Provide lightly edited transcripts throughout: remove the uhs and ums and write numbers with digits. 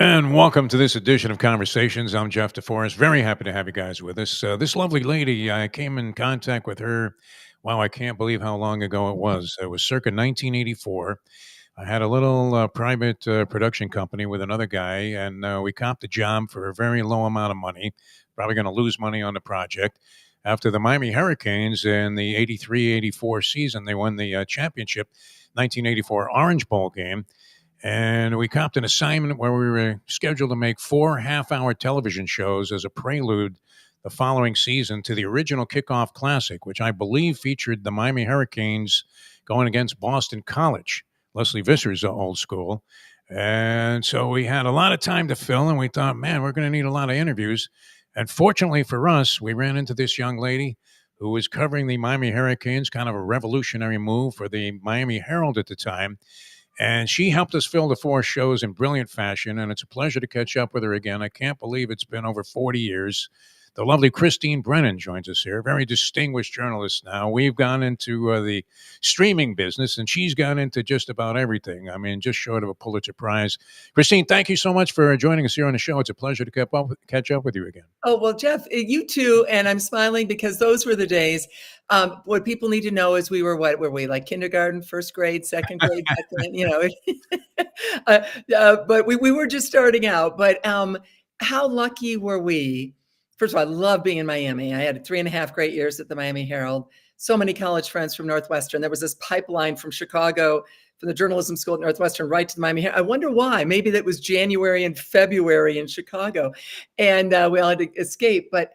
And welcome to this edition of Conversations. I'm Jeff DeForrest. Very happy to have you guys with us. This lovely lady, I came in contact with her. Wow, I can't believe how long ago it was. It was circa 1984. I had a little private production company with another guy, and we copped a job for a very low amount of money. Probably going to lose money on the project. After the Miami Hurricanes in the 83-84 season, they won the championship, 1984 Orange Bowl game. And we copped an assignment where we were scheduled to make 4 half-hour television shows as a prelude the following season to the original Kickoff Classic, which I believe featured the Miami Hurricanes going against Boston College. Leslie Visser's old school. And so we had a lot of time to fill, and we thought, man, we're going to need a lot of interviews. And fortunately for us, we ran into this young lady who was covering the Miami Hurricanes, kind of a revolutionary move for the Miami Herald at the time. And she helped us fill the 4 shows in brilliant fashion, and it's a pleasure to catch up with her again. I can't believe it's been over 40 years. The lovely Christine Brennan joins us here, very distinguished journalist now. We've gone into the streaming business, and she's gone into just about everything. I mean, just short of a Pulitzer Prize. Christine, thank you so much for joining us here on the show. It's a pleasure to catch up with you again. Oh, well, Jeff, you too. And I'm smiling because those were the days. What people need to know is what were we, like kindergarten, first grade, second grade back then, but we were just starting out. But how lucky were we? First of all, I love being in Miami. I had 3.5 great years at the Miami Herald. So many college friends from Northwestern. There was this pipeline from Chicago, from the journalism school at Northwestern, right to the Miami Herald. I wonder why. Maybe that was January and February in Chicago, and we all had to escape. But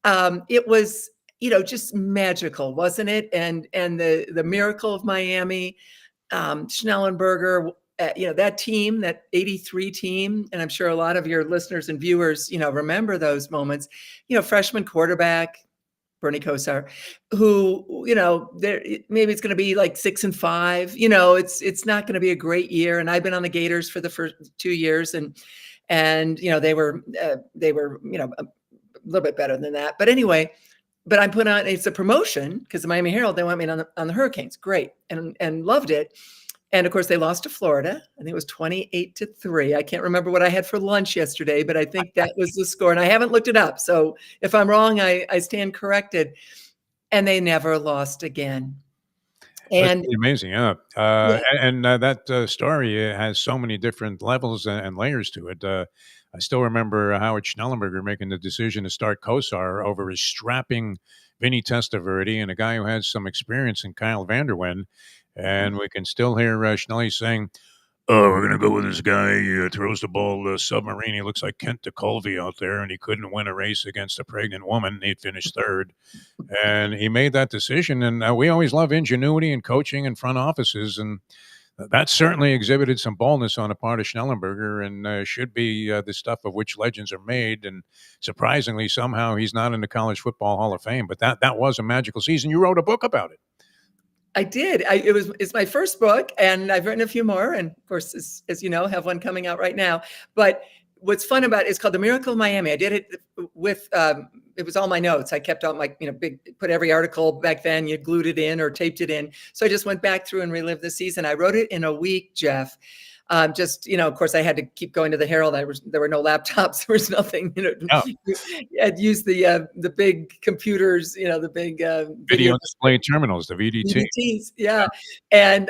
it was, just magical, wasn't it? And the miracle of Miami, Schnellenberger. That team, that 83 team, and I'm sure a lot of your listeners and viewers, remember those moments, freshman quarterback, Bernie Kosar, who, maybe it's going to be like 6-5, it's not going to be a great year. And I've been on the Gators for the first 2 years and they were, a little bit better than that. But anyway, but I'm put on, it's a promotion because the Miami Herald, they want me on the Hurricanes. Great. And loved it. And of course, they lost to Florida. I think it was 28-3. I can't remember what I had for lunch yesterday, but I think that was the score. And I haven't looked it up. So if I'm wrong, I stand corrected. And they never lost again. And that's amazing, yeah. That story has so many different levels and layers to it. I still remember Howard Schnellenberger making the decision to start Kosar over his strapping Vinny Testaverde and a guy who had some experience in Kyle Vanderwen. And we can still hear Schnelly saying, "Oh, we're going to go with this guy. He throws the ball submarine. He looks like Kent DeColvey out there, and he couldn't win a race against a pregnant woman. He'd finished third." And he made that decision. And we always love ingenuity and coaching and front offices. And that certainly exhibited some boldness on the part of Schnellenberger and should be the stuff of which legends are made. And surprisingly, somehow he's not in the College Football Hall of Fame. But that was a magical season. You wrote a book about it. I did. It's my first book, and I've written a few more. And of course, as you know, have one coming out right now. But what's fun about it is called The Miracle of Miami. I did it with, it was all my notes. I kept all my, put every article back then, you glued it in or taped it in. So I just went back through and relived the season. I wrote it in a week, Jeff. Of course, I had to keep going to the Herald. There were no laptops. There was nothing. I'd use the big computers. The big video display terminals, the VDTs. Yeah, and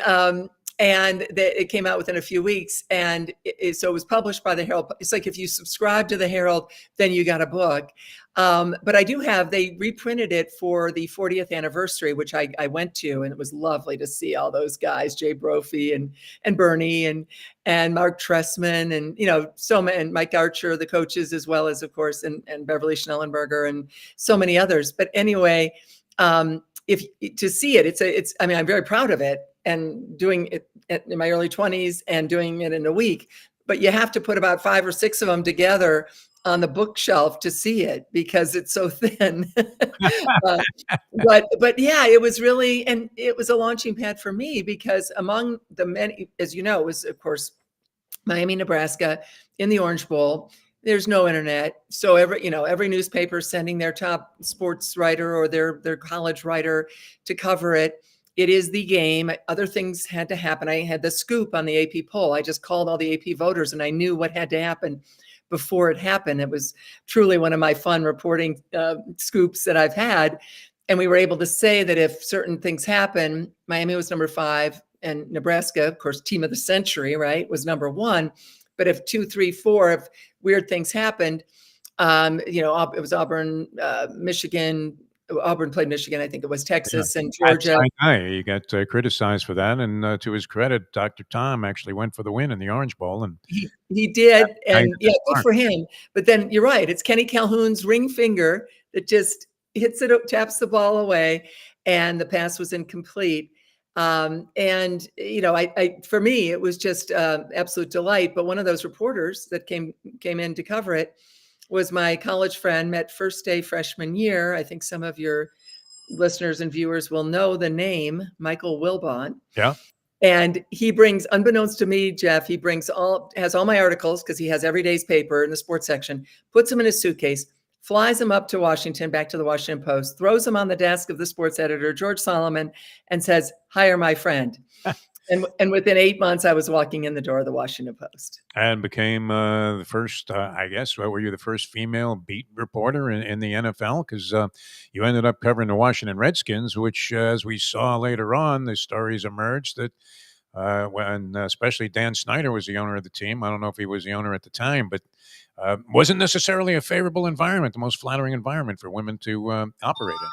it came out within a few weeks, and so it was published by the Herald. It's like if you subscribe to the Herald, then you got a book. But they reprinted it for the 40th anniversary, which I went to, and it was lovely to see all those guys, Jay Brophy and Bernie and Mark Tressman and Mike Archer, the coaches, as well as, of course, and Beverly Schnellenberger and so many others. But anyway, if to see it, I'm very proud of it and doing it in my early 20s and doing it in a week. But you have to put about 5 or 6 of them together on the bookshelf to see it because it's so thin. But yeah, it was really, and it was a launching pad for me because among the many, as you know, was of course Miami, Nebraska in the Orange Bowl. There's no internet. So every newspaper sending their top sports writer or their college writer to cover it. It is the game. Other things had to happen. I had the scoop on the AP poll. I just called all the AP voters and I knew what had to happen before it happened. It was truly one of my fun reporting scoops that I've had. And we were able to say that if certain things happen, Miami was number 5 and Nebraska, of course, team of the century, right, was number 1. But if 2, 3, 4, if weird things happened, it was Auburn, Michigan. Auburn played Michigan. I think it was Yeah. Texas and At Georgia. Sinai, he got criticized for that, and to his credit, Dr. Tom actually went for the win in the Orange Bowl, and He did, and ignited yeah, the good spark. for him. But then you're right. It's Kenny Calhoun's ring finger that just hits it, taps the ball away, and the pass was incomplete. And for me, it was just absolute delight. But one of those reporters that came in to cover it was my college friend. Met first day freshman year. I think some of your listeners and viewers will know the name Michael Wilbon. Yeah. And he brings, unbeknownst to me, Jeff, he has all my articles because he has every day's paper in the sports section, puts them in his suitcase, flies them up to Washington, back to the Washington Post, throws them on the desk of the sports editor, George Solomon, and says, "Hire my friend." And within 8 months, I was walking in the door of the Washington Post. And became the first, I guess, were you the first female beat reporter in the NFL? Because you ended up covering the Washington Redskins, which, as we saw later on, the stories emerged that when especially Dan Snyder was the owner of the team. I don't know if he was the owner at the time, but wasn't necessarily a favorable environment, the most flattering environment for women to operate in.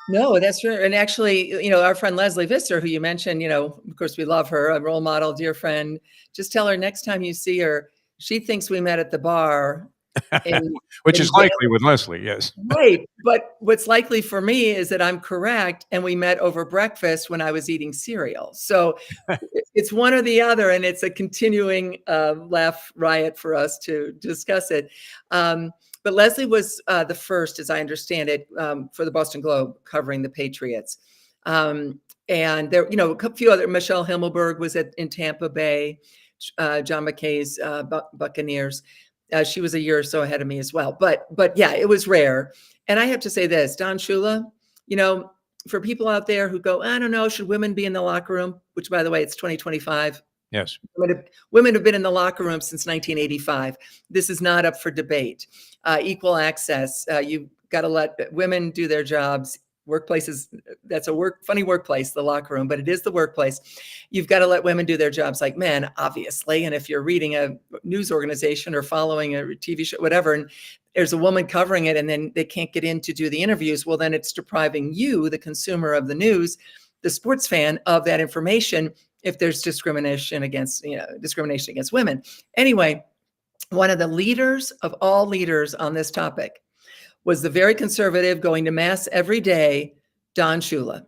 No, that's true. And actually, our friend Leslie Visser, who you mentioned, of course, we love her, a role model, dear friend. Just tell her next time you see her, she thinks we met at the bar. Which is likely with Leslie, yes. Right. But what's likely for me is that I'm correct. And we met over breakfast when I was eating cereal. So it's one or the other. And it's a continuing laugh riot for us to discuss it. But Leslie was the first, as I understand it, for the Boston Globe covering the Patriots. And there, a few other, Michelle Himmelberg was in Tampa Bay, John McKay's Buccaneers. She was a year or so ahead of me as well. But yeah, it was rare. And I have to say this, Don Shula, for people out there who go, I don't know, should women be in the locker room? Which, by the way, it's 2025. Yes. Women have been in the locker room since 1985. This is not up for debate. Equal access. You've got to let women do their jobs. Workplaces, that's a funny workplace, the locker room, but it is the workplace. You've got to let women do their jobs like men, obviously. And if you're reading a news organization or following a TV show, whatever, and there's a woman covering it and then they can't get in to do the interviews, well, then it's depriving you, the consumer of the news, the sports fan, of that information if there's discrimination against women. Anyway, one of the leaders of all leaders on this topic was the very conservative, going to mass every day, Don Shula,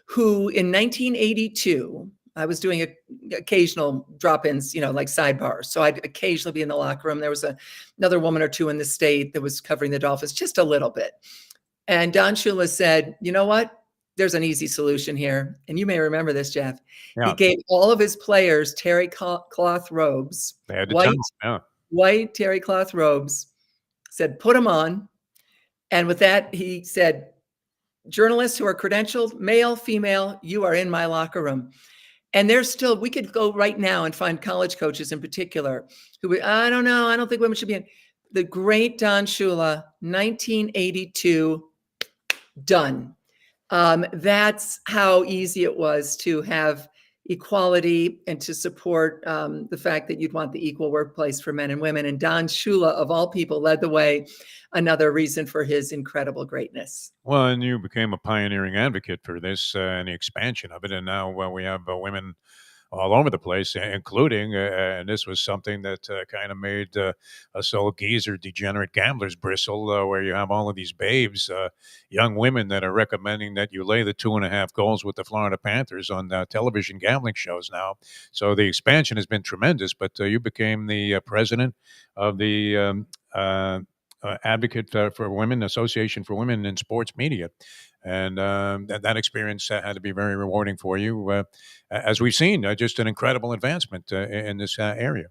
who in 1982, I was doing occasional drop-ins, like sidebars. So I'd occasionally be in the locker room. There was another woman or two in the state that was covering the Dolphins just a little bit. And Don Shula said, you know what? There's an easy solution here. And you may remember this, Jeff. Yeah. He gave all of his players terry cloth robes, white terry cloth robes, said, put them on. And with that, he said, journalists who are credentialed, male, female, you are in my locker room. And we could go right now and find college coaches in particular who, I don't know, I don't think women should be in. The great Don Shula, 1982, done. That's how easy it was to have equality and to support the fact that you'd want the equal workplace for men and women. And Don Shula, of all people, led the way. Another reason for his incredible greatness. Well, and you became a pioneering advocate for this and the expansion of it. And now we have women all over the place, including, and this was something that kind of made us old geezer degenerate gamblers bristle, where you have all of these babes, young women that are recommending that you lay the 2.5 goals with the Florida Panthers on television gambling shows now. So the expansion has been tremendous, but you became the president of the Advocate for Women, Association for Women in Sports Media. And that experience had to be very rewarding for you. As we've seen, just an incredible advancement in this area.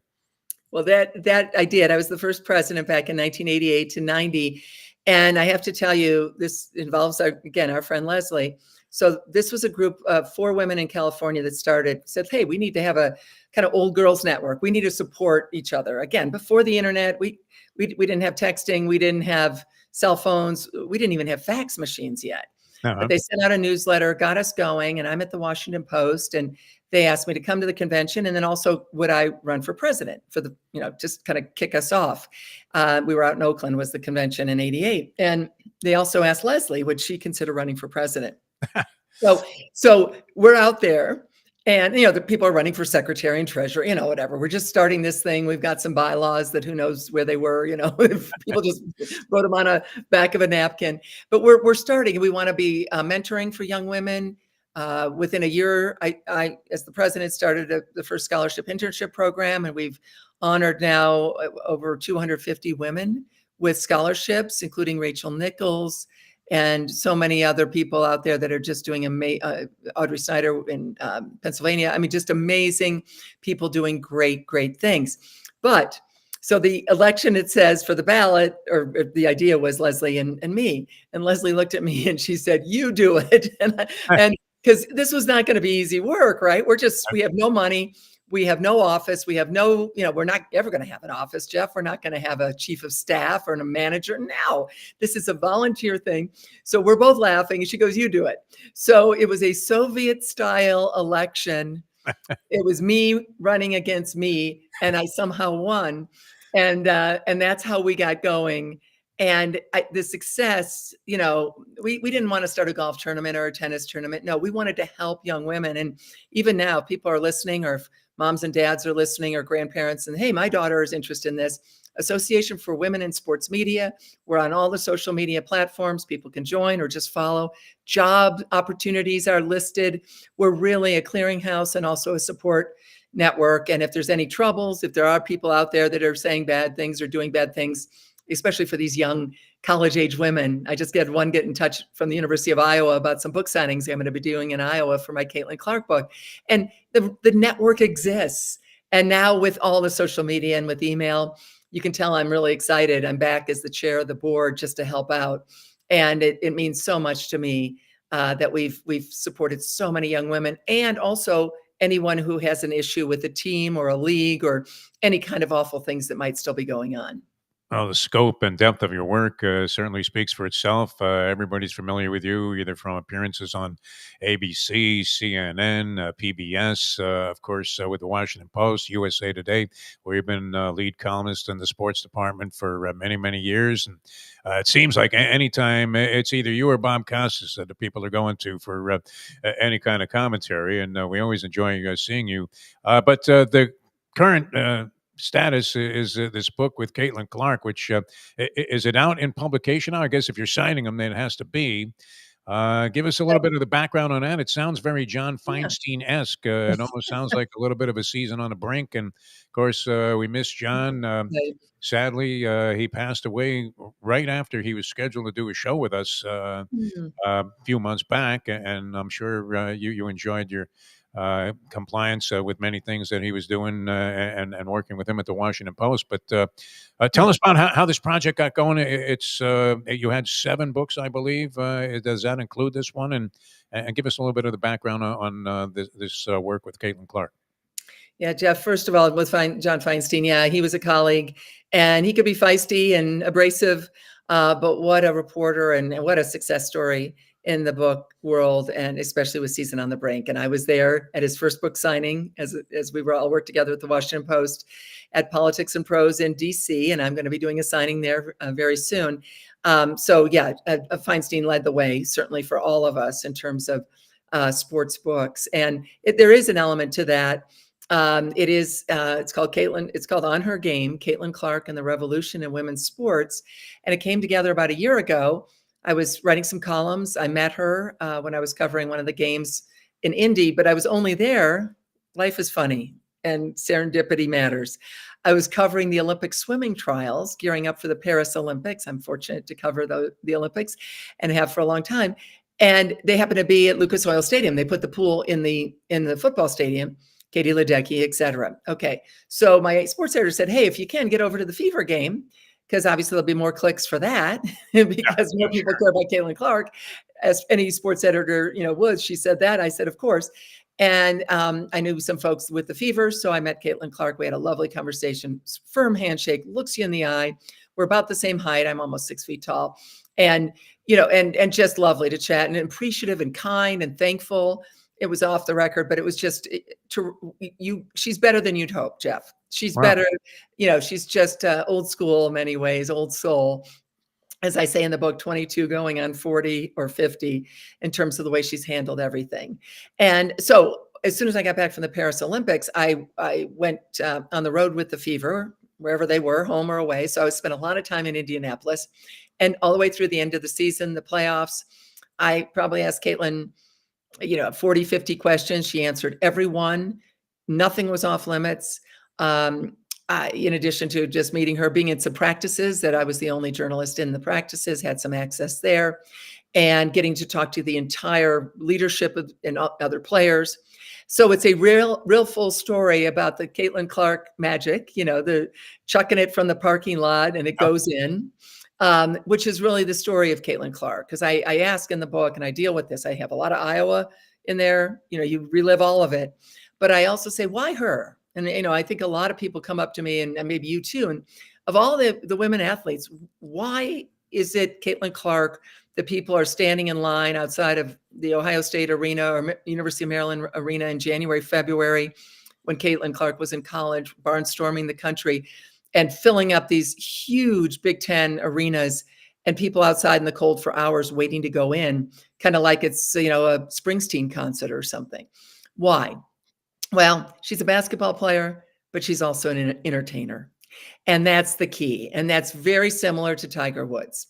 Well, that I did. I was the first president back in 1988 to 90. And I have to tell you, this involves, our friend Leslie. So this was a group of 4 women in California that said, hey, we need to have a kind of old girls network. We need to support each other. Again, before the internet, we didn't have texting. We didn't have cell phones. We didn't even have fax machines yet. But Uh-huh. they sent out a newsletter, got us going, and I'm at the Washington Post, and they asked me to come to the convention, and then also would I run for president for the, just kind of kick us off. We were out in Oakland, was the convention in '88, and they also asked Leslie, would she consider running for president? So we're out there, and the people are running for secretary and treasurer, whatever. We're just starting this thing. We've got some bylaws that who knows where they were, if people just wrote them on a back of a napkin. But we're starting, and we want to be mentoring for young women. Within a year, I as the president, started the first scholarship internship program, and we've honored now over 250 women with scholarships, including Rachel Nichols and so many other people out there that are just doing Audrey Snyder in Pennsylvania. I mean, just amazing people doing great, great things. But so the election, it says for the ballot, or the idea was Leslie and me. And Leslie looked at me and she said, "You do it." And because this was not going to be easy work, right? We have no money. We have no office. We have no, we're not ever going to have an office, Jeff. We're not going to have a chief of staff or a manager. Now, this is a volunteer thing. So we're both laughing. And she goes, "You do it." So it was a Soviet style election. It was me running against me, and I somehow won. And that's how we got going. And the success, we didn't want to start a golf tournament or a tennis tournament. No, we wanted to help young women. And even now, people are listening, or if moms and dads are listening, or grandparents, and hey, my daughter is interested in this. Association for Women in Sports Media. We're on all the social media platforms. People can join or just follow. Job opportunities are listed. We're really a clearinghouse and also a support network. And if there's any troubles, if there are people out there that are saying bad things or doing bad things, especially for these young college-age women. I just had one get in touch from the University of Iowa about some book signings I'm going to be doing in Iowa for my Caitlin Clark book. And the network exists. And now with all the social media and with email, you can tell I'm really excited. I'm back as the chair of the board just to help out. And it means so much to me that we've supported so many young women, and also anyone who has an issue with a team or a league or any kind of awful things that might still be going on. Well, the scope and depth of your work certainly speaks for itself. Everybody's familiar with you, either from appearances on ABC, CNN, PBS, of course, with the Washington Post, USA Today, where you've been lead columnist in the sports department for many, many years. And it seems like anytime it's either you or Bob Costas that the people are going to for any kind of commentary. And we always enjoy seeing you. But the current status is this book with Caitlin Clark, which is it out in publication now? I guess if you're signing them, then it has to be. Give us a little bit of the background on that. It sounds very John Yeah. Feinstein-esque. It almost sounds like a little bit of a season on the brink. And of course, we miss John. Right. Sadly, he passed away right after he was scheduled to do a show with us Mhm. a few months back. And I'm sure you enjoyed your compliance with many things that he was doing and working with him at the Washington Post. But tell Yeah. us about how this project got going. It's you had 7 books, I believe. Does that include this one? And give us a little bit of the background on this work with Caitlin Clark. Yeah, Jeff, first of all, with John Feinstein, yeah, he was a colleague, and he could be feisty and abrasive, but what a reporter and what a success story in the book world, and especially with Season on the Brink. And I was there at his first book signing as we were all worked together at the Washington Post at Politics and Prose in DC, and I'm going to be doing a signing there very soon. So yeah, Feinstein led the way, certainly for all of us in terms of sports books. And there is an element to that. It's called Caitlin. It's called On Her Game, Caitlin Clark and the Revolution in Women's Sports. And it came together about a year ago. I was writing some columns. I met her when I was covering one of the games in Indy, but I was only there. Life is funny and serendipity matters. I was covering the Olympic swimming trials, gearing up for the Paris Olympics. I'm fortunate to cover the Olympics and have for a long time. And they happened to be at Lucas Oil Stadium. They put the pool in the football stadium. Katie Ledecky, et cetera. Okay. So my sports editor said, hey, if you can get over to the Fever game, because obviously there'll be more clicks for that because more people care about Caitlin Clark. as any sports editor, would. She said that. I said, of course. And I knew some folks with the Fever, so I met Caitlin Clark. We had a lovely conversation, firm handshake, looks you in the eye. We're about the same height. I'm almost 6 feet tall, and and just lovely to chat, and appreciative and kind and thankful. It was off the record, but it was just she's better than you'd hope, Jeff. She's better. She's just old school in many ways, old soul. As I say in the book, 22 going on 40 or 50 in terms of the way she's handled everything. And so as soon as I got back from the Paris Olympics, I went on the road with the Fever, wherever they were, home or away. So I spent a lot of time in Indianapolis, and all the way through the end of the season, the playoffs, I probably asked Caitlin, 40, 50 questions. She answered every one. Nothing was off limits. In addition to just meeting her, being in some practices that I was the only journalist in the practices, had some access there, and getting to talk to the entire leadership and other players. So it's a real full story about the Caitlin Clark magic, the chucking it from the parking lot and it goes in, which is really the story of Caitlin Clark. Because I ask in the book, and I deal with this, I have a lot of Iowa in there, you relive all of it. But I also say, why her? And, I think a lot of people come up to me, and maybe you too, and of all the women athletes, why is it Caitlin Clark that people are standing in line outside of the Ohio State Arena or University of Maryland Arena in January, February, when Caitlin Clark was in college, barnstorming the country and filling up these huge Big Ten arenas, and people outside in the cold for hours waiting to go in, kind of like it's, a Springsteen concert or something. Why? Well, she's a basketball player, but she's also an entertainer. And that's the key. And that's very similar to Tiger Woods,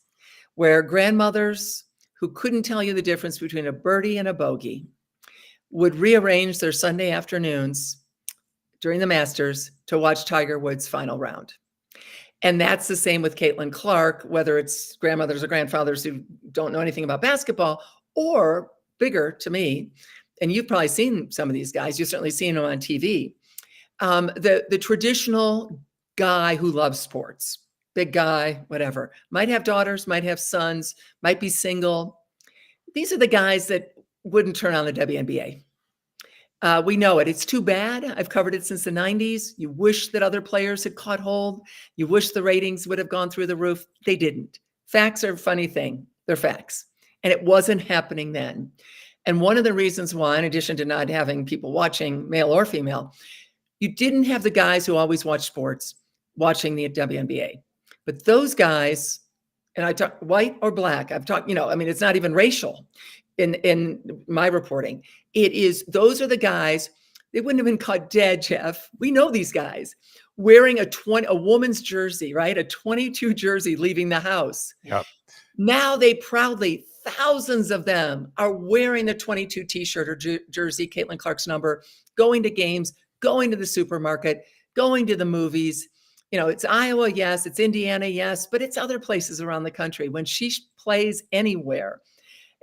where grandmothers who couldn't tell you the difference between a birdie and a bogey would rearrange their Sunday afternoons during the Masters to watch Tiger Woods' final round. And that's the same with Caitlin Clark, whether it's grandmothers or grandfathers who don't know anything about basketball, or bigger to me, and you've probably seen some of these guys, you've certainly seen them on TV, the traditional guy who loves sports, big guy, whatever, might have daughters, might have sons, might be single. These are the guys that wouldn't turn on the WNBA. We know it. It's too bad. I've covered it since the 90s. You wish that other players had caught hold. You wish the ratings would have gone through the roof. They didn't. Facts are a funny thing. They're facts. And it wasn't happening then. And one of the reasons why, in addition to not having people watching, male or female, you didn't have the guys who always watch sports watching the WNBA. But those guys, and I talk white or black, I've talked, it's not even racial in my reporting. It is, those are the guys, they wouldn't have been caught dead, Jeff. We know these guys wearing a woman's jersey, right? A 22 jersey leaving the house. Yep. Now they proudly, thousands of them are wearing the 22 t-shirt or jersey, Caitlin Clark's number, going to games, going to the supermarket, going to the movies. It's Iowa, yes, it's Indiana, yes, but it's other places around the country. When she plays anywhere,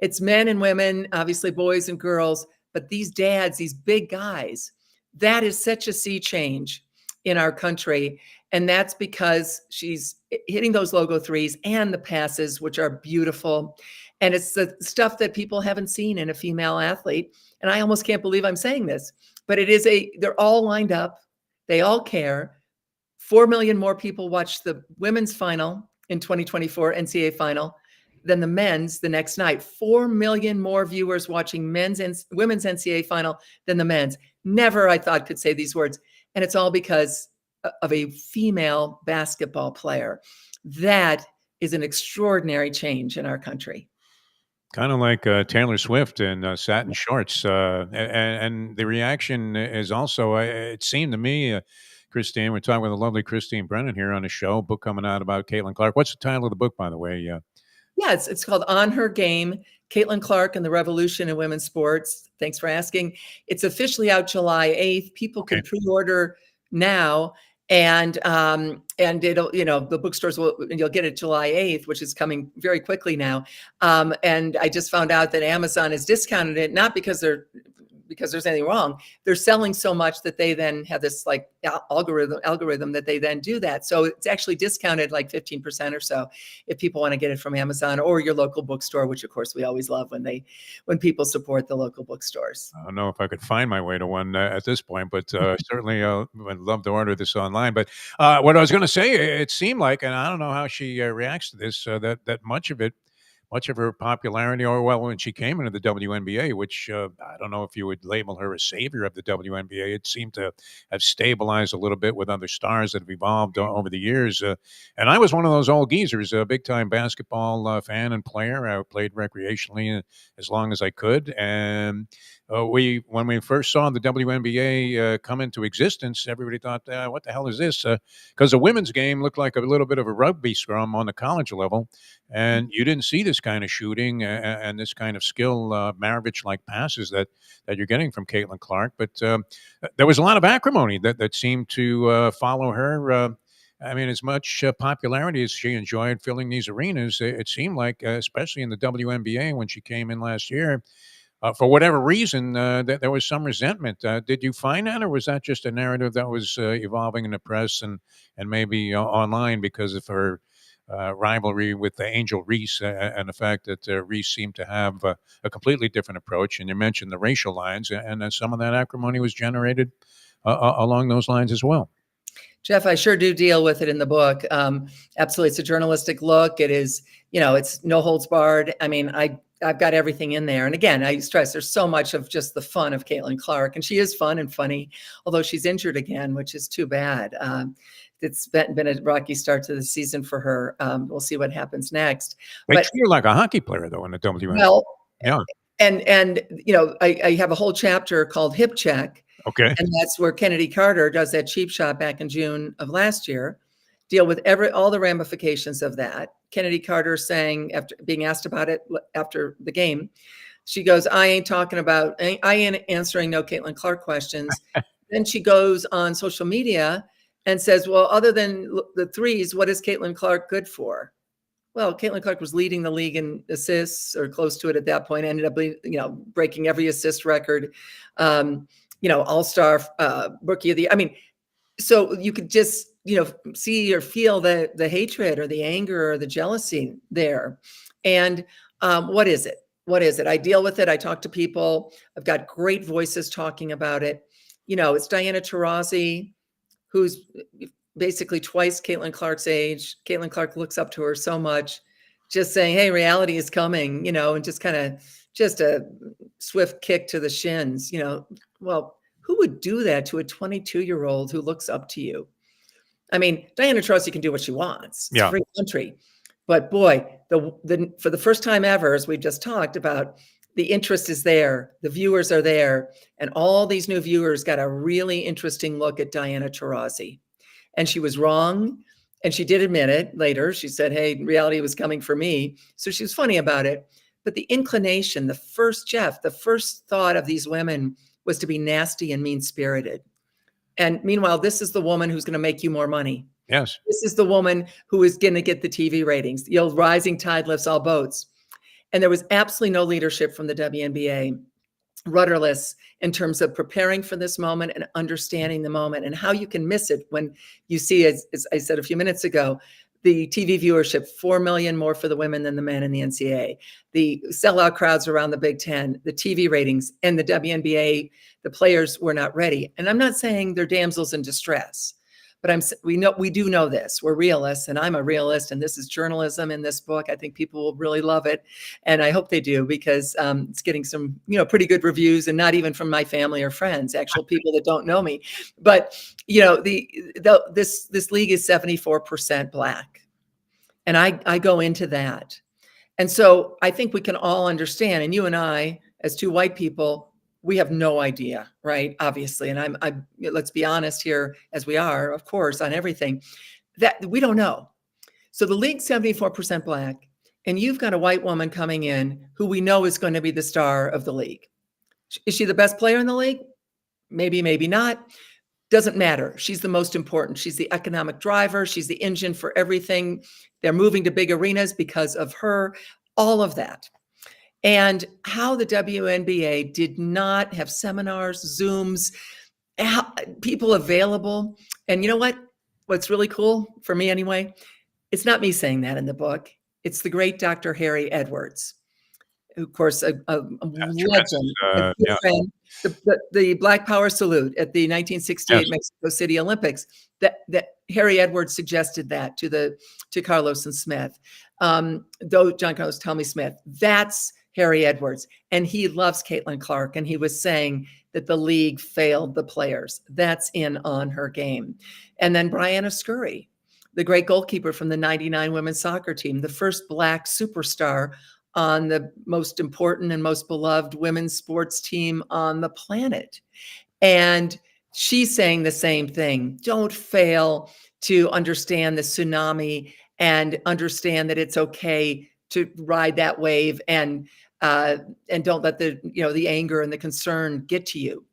it's men and women, obviously boys and girls, but these dads, these big guys, that is such a sea change in our country. And that's because she's hitting those logo threes and the passes, which are beautiful. And it's the stuff that people haven't seen in a female athlete. And I almost can't believe I'm saying this, but they're all lined up. They all care. 4 million more people watched the women's final in 2024 NCAA final than the men's the next night. 4 million more viewers watching women's NCAA final than the men's. Never, I thought, could say these words. And it's all because of a female basketball player. That is an extraordinary change in our country. Kind of like Taylor Swift in satin shorts. And the reaction is also, it seemed to me, Christine, we're talking with the lovely Christine Brennan here on the show, book coming out about Caitlin Clark. What's the title of the book, by the way? Yeah, it's called On Her Game, Caitlin Clark and the Revolution in Women's Sports. Thanks for asking. It's officially out July 8th. People can pre-order now. And it'll, the bookstores you'll get it July 8th, which is coming very quickly now. And I just found out that Amazon has discounted it, not because they're because there's anything wrong. They're selling so much that they then have this like algorithm that they then do that. So it's actually discounted like 15% or so if people want to get it from Amazon or your local bookstore, which of course we always love when people support the local bookstores. I don't know if I could find my way to one at this point, but certainly would love to order this online. But what I was going to say, it seemed like, and I don't know how she reacts to this, that much of her popularity, or well, when she came into the WNBA, which I don't know if you would label her a savior of the WNBA, it seemed to have stabilized a little bit with other stars that have evolved over the years. And I was one of those old geezers, a big time basketball fan and player. I played recreationally as long as I could, and when we first saw the WNBA come into existence, everybody thought, "What the hell is this?" Because the women's game looked like a little bit of a rugby scrum on the college level, and you didn't see this kind of shooting and this kind of skill, Maravich-like passes that you're getting from Caitlin Clark. But there was a lot of acrimony that seemed to follow her. I mean, as much popularity as she enjoyed filling these arenas, it seemed like, especially in the WNBA when she came in last year, for whatever reason, that there was some resentment. Did you find that, or was that just a narrative that was evolving in the press and maybe online because of her rivalry with the Angel Reese and the fact that Reese seemed to have a completely different approach? And you mentioned the racial lines, and some of that acrimony was generated along those lines as well. Jeff, I sure do deal with it in the book. Absolutely. It's a journalistic look. It is, it's no holds barred. I mean, I've got everything in there. And again, I stress there's so much of just the fun of Caitlin Clark, and she is fun and funny, although she's injured again, which is too bad. It's been a rocky start to the season for her. We'll see what happens next. They But treat her like a hockey player, though, in the WNBA. well, Yeah. and I have a whole chapter called Hip Check. Okay. And that's where Kennedy Carter does that cheap shot back in June of last year, deal with all the ramifications of that. Kennedy Carter saying, after being asked about it after the game, she goes, I ain't answering no Caitlin Clark questions. Then she goes on social media and says, well, other than the threes, what is Caitlin Clark good for? Well, Caitlin Clark was leading the league in assists or close to it at that point, ended up, breaking every assist record. All-star rookie of the year. I mean, so you could just, see or feel the hatred or the anger or the jealousy there. And what is it? What is it? I deal with it. I talk to people. I've got great voices talking about it. It's Diana Taurasi, who's basically twice Caitlin Clark's age. Caitlin Clark looks up to her so much, just saying, hey, reality is coming, and just kind of just a swift kick to the shins, well, who would do that to a 22-year-old who looks up to you? I mean, Diana Taurasi can do what she wants. It's a free country. But boy, for the first time ever, as we've just talked about, the interest is there. The viewers are there. And all these new viewers got a really interesting look at Diana Taurasi. And she was wrong. And she did admit it later. She said, hey, reality was coming for me. So she was funny about it. But the inclination, the first thought of these women was to be nasty and mean-spirited. And meanwhile, this is the woman who's going to make you more money. Yes. This is the woman who is going to get the TV ratings. The old rising tide lifts all boats. And there was absolutely no leadership from the WNBA, rudderless in terms of preparing for this moment and understanding the moment and how you can miss it when you see, as I said a few minutes ago, the TV viewership, 4 million more for the women than the men in the NCAA, the sellout crowds around the Big Ten, the TV ratings, and the WNBA, the players were not ready. And I'm not saying they're damsels in distress, but we do know this. We're realists, and I'm a realist, and this is journalism in this book. I think people will really love it, and I hope they do because it's getting some, pretty good reviews, and not even from my family or friends, actual people that don't know me. But this league is 74% Black, and I go into that, and so I think we can all understand. And you and I, as two white people, we have no idea, right? Obviously. And let's be honest here, as we are, of course, on everything, that we don't know. So the league's 74% Black, and you've got a white woman coming in who we know is going to be the star of the league. Is she the best player in the league? Maybe, maybe not. Doesn't matter. She's the most important. She's the economic driver. She's the engine for everything. They're moving to big arenas because of her, all of that. and how the WNBA did not have seminars, Zooms, people available. And you know what? What's really cool for me anyway, it's not me saying that in the book. It's the great Dr. Harry Edwards, who, of course, a Tremendous, legend, a good yeah, friend. The Black Power salute at the 1968 yes. Mexico City Olympics. That Harry Edwards suggested that to Carlos and Smith. Though John Carlos Tommy Smith, that's Harry Edwards, and he loves Caitlin Clark, and he was saying that the league failed the players. That's in on her game. And then Brianna Scurry, the great goalkeeper from the '99 women's soccer team, the first Black superstar on the most important and most beloved women's sports team on the planet. And she's saying the same thing. Don't fail to understand the tsunami and understand that it's okay to ride that wave, and don't let the anger and the concern get to you.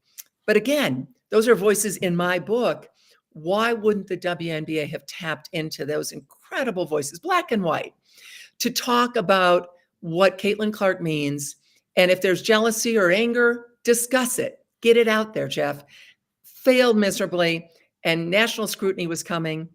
But again, those are voices in my book. Why wouldn't the WNBA have tapped into those incredible voices, black and white, to talk about what Caitlin Clark means? And if there's jealousy or anger, discuss it. Get it out there, Jeff. Failed miserably, and national scrutiny was coming.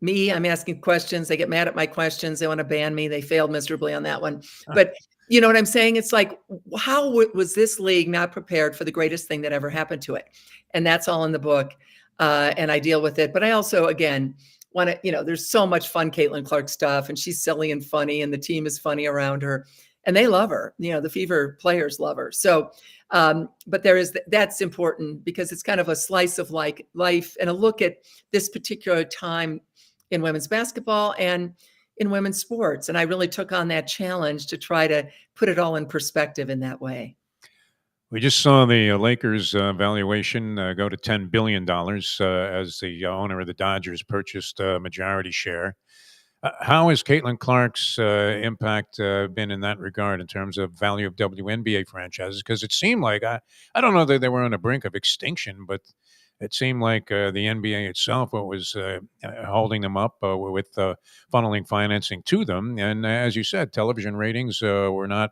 I'm asking questions. They get mad at my questions. They want to ban me. They failed miserably on that one. But you know what I'm saying? It's like, how was this league not prepared for the greatest thing that ever happened to it? And that's all in the book. And I deal with it. But I also, again, want to, there's so much fun Caitlin Clark stuff, and she's silly and funny, and the team is funny around her, and they love her. The Fever players love her. So, but that's important because it's kind of a slice of life and a look at this particular time in women's basketball and in women's sports. And I really took on that challenge to try to put it all in perspective in that way. We just saw the Lakers valuation go to $10 billion as the owner of the Dodgers purchased a majority share. How has Caitlin Clark's impact been in that regard in terms of value of WNBA franchises? Because it seemed like, I don't know that they were on the brink of extinction, but it seemed like the NBA itself was holding them up with funneling financing to them. And as you said, television ratings were not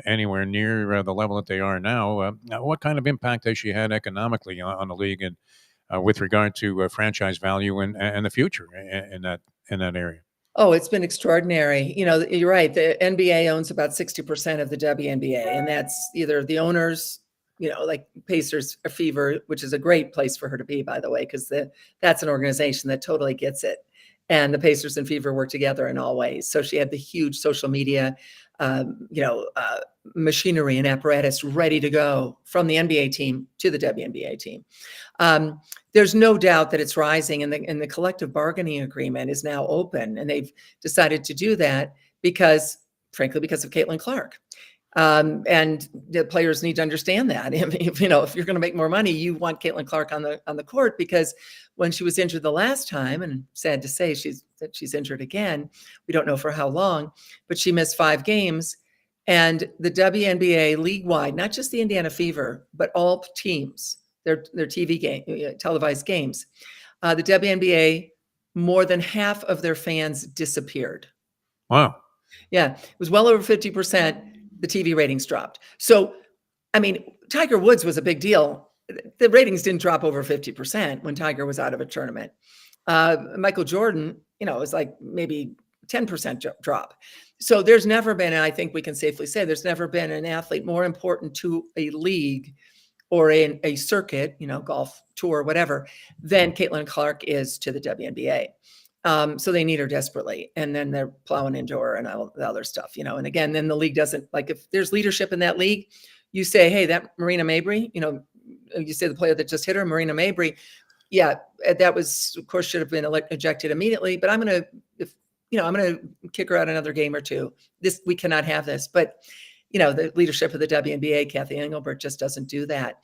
anywhere near the level that they are now. What kind of impact has she had economically on the league and with regard to franchise value and the future in that area? Oh, it's been extraordinary. You're right. The NBA owns about 60% of the WNBA, and that's either the owners, like Pacers or Fever, which is a great place for her to be, by the way, because that's an organization that totally gets it. And the Pacers and Fever work together in all ways. So she had the huge social media, machinery and apparatus ready to go from the NBA team to the WNBA team. There's no doubt that it's rising, and the collective bargaining agreement is now open, and they've decided to do that because of Caitlin Clark. And the players need to understand that. If you're going to make more money, you want Caitlin Clark on the court, because when she was injured the last time, and sad to say she's injured again, we don't know for how long, but she missed 5 games. And the WNBA league-wide, not just the Indiana Fever, but all teams, their TV televised games, the WNBA, more than half of their fans disappeared. Wow. Yeah, it was well over 50%. The TV ratings dropped. So, Tiger Woods was a big deal. The ratings didn't drop over 50% when Tiger was out of a tournament. Michael Jordan, it was like maybe 10% drop. So there's never been, and I think we can safely say there's never been an athlete more important to a league or a circuit, golf tour, whatever, than Caitlin Clark is to the WNBA. So they need her desperately. And then they're plowing into her and all the other stuff, And again, then the league doesn't, like, if there's leadership in that league, you say, hey, that Marina Mabry, you say the player that just hit her, Marina Mabry, yeah, that was, of course, should have been ejected immediately, but I'm going to kick her out another game or two. We cannot have this. But, the leadership of the WNBA, Kathy Engelbert, just doesn't do that.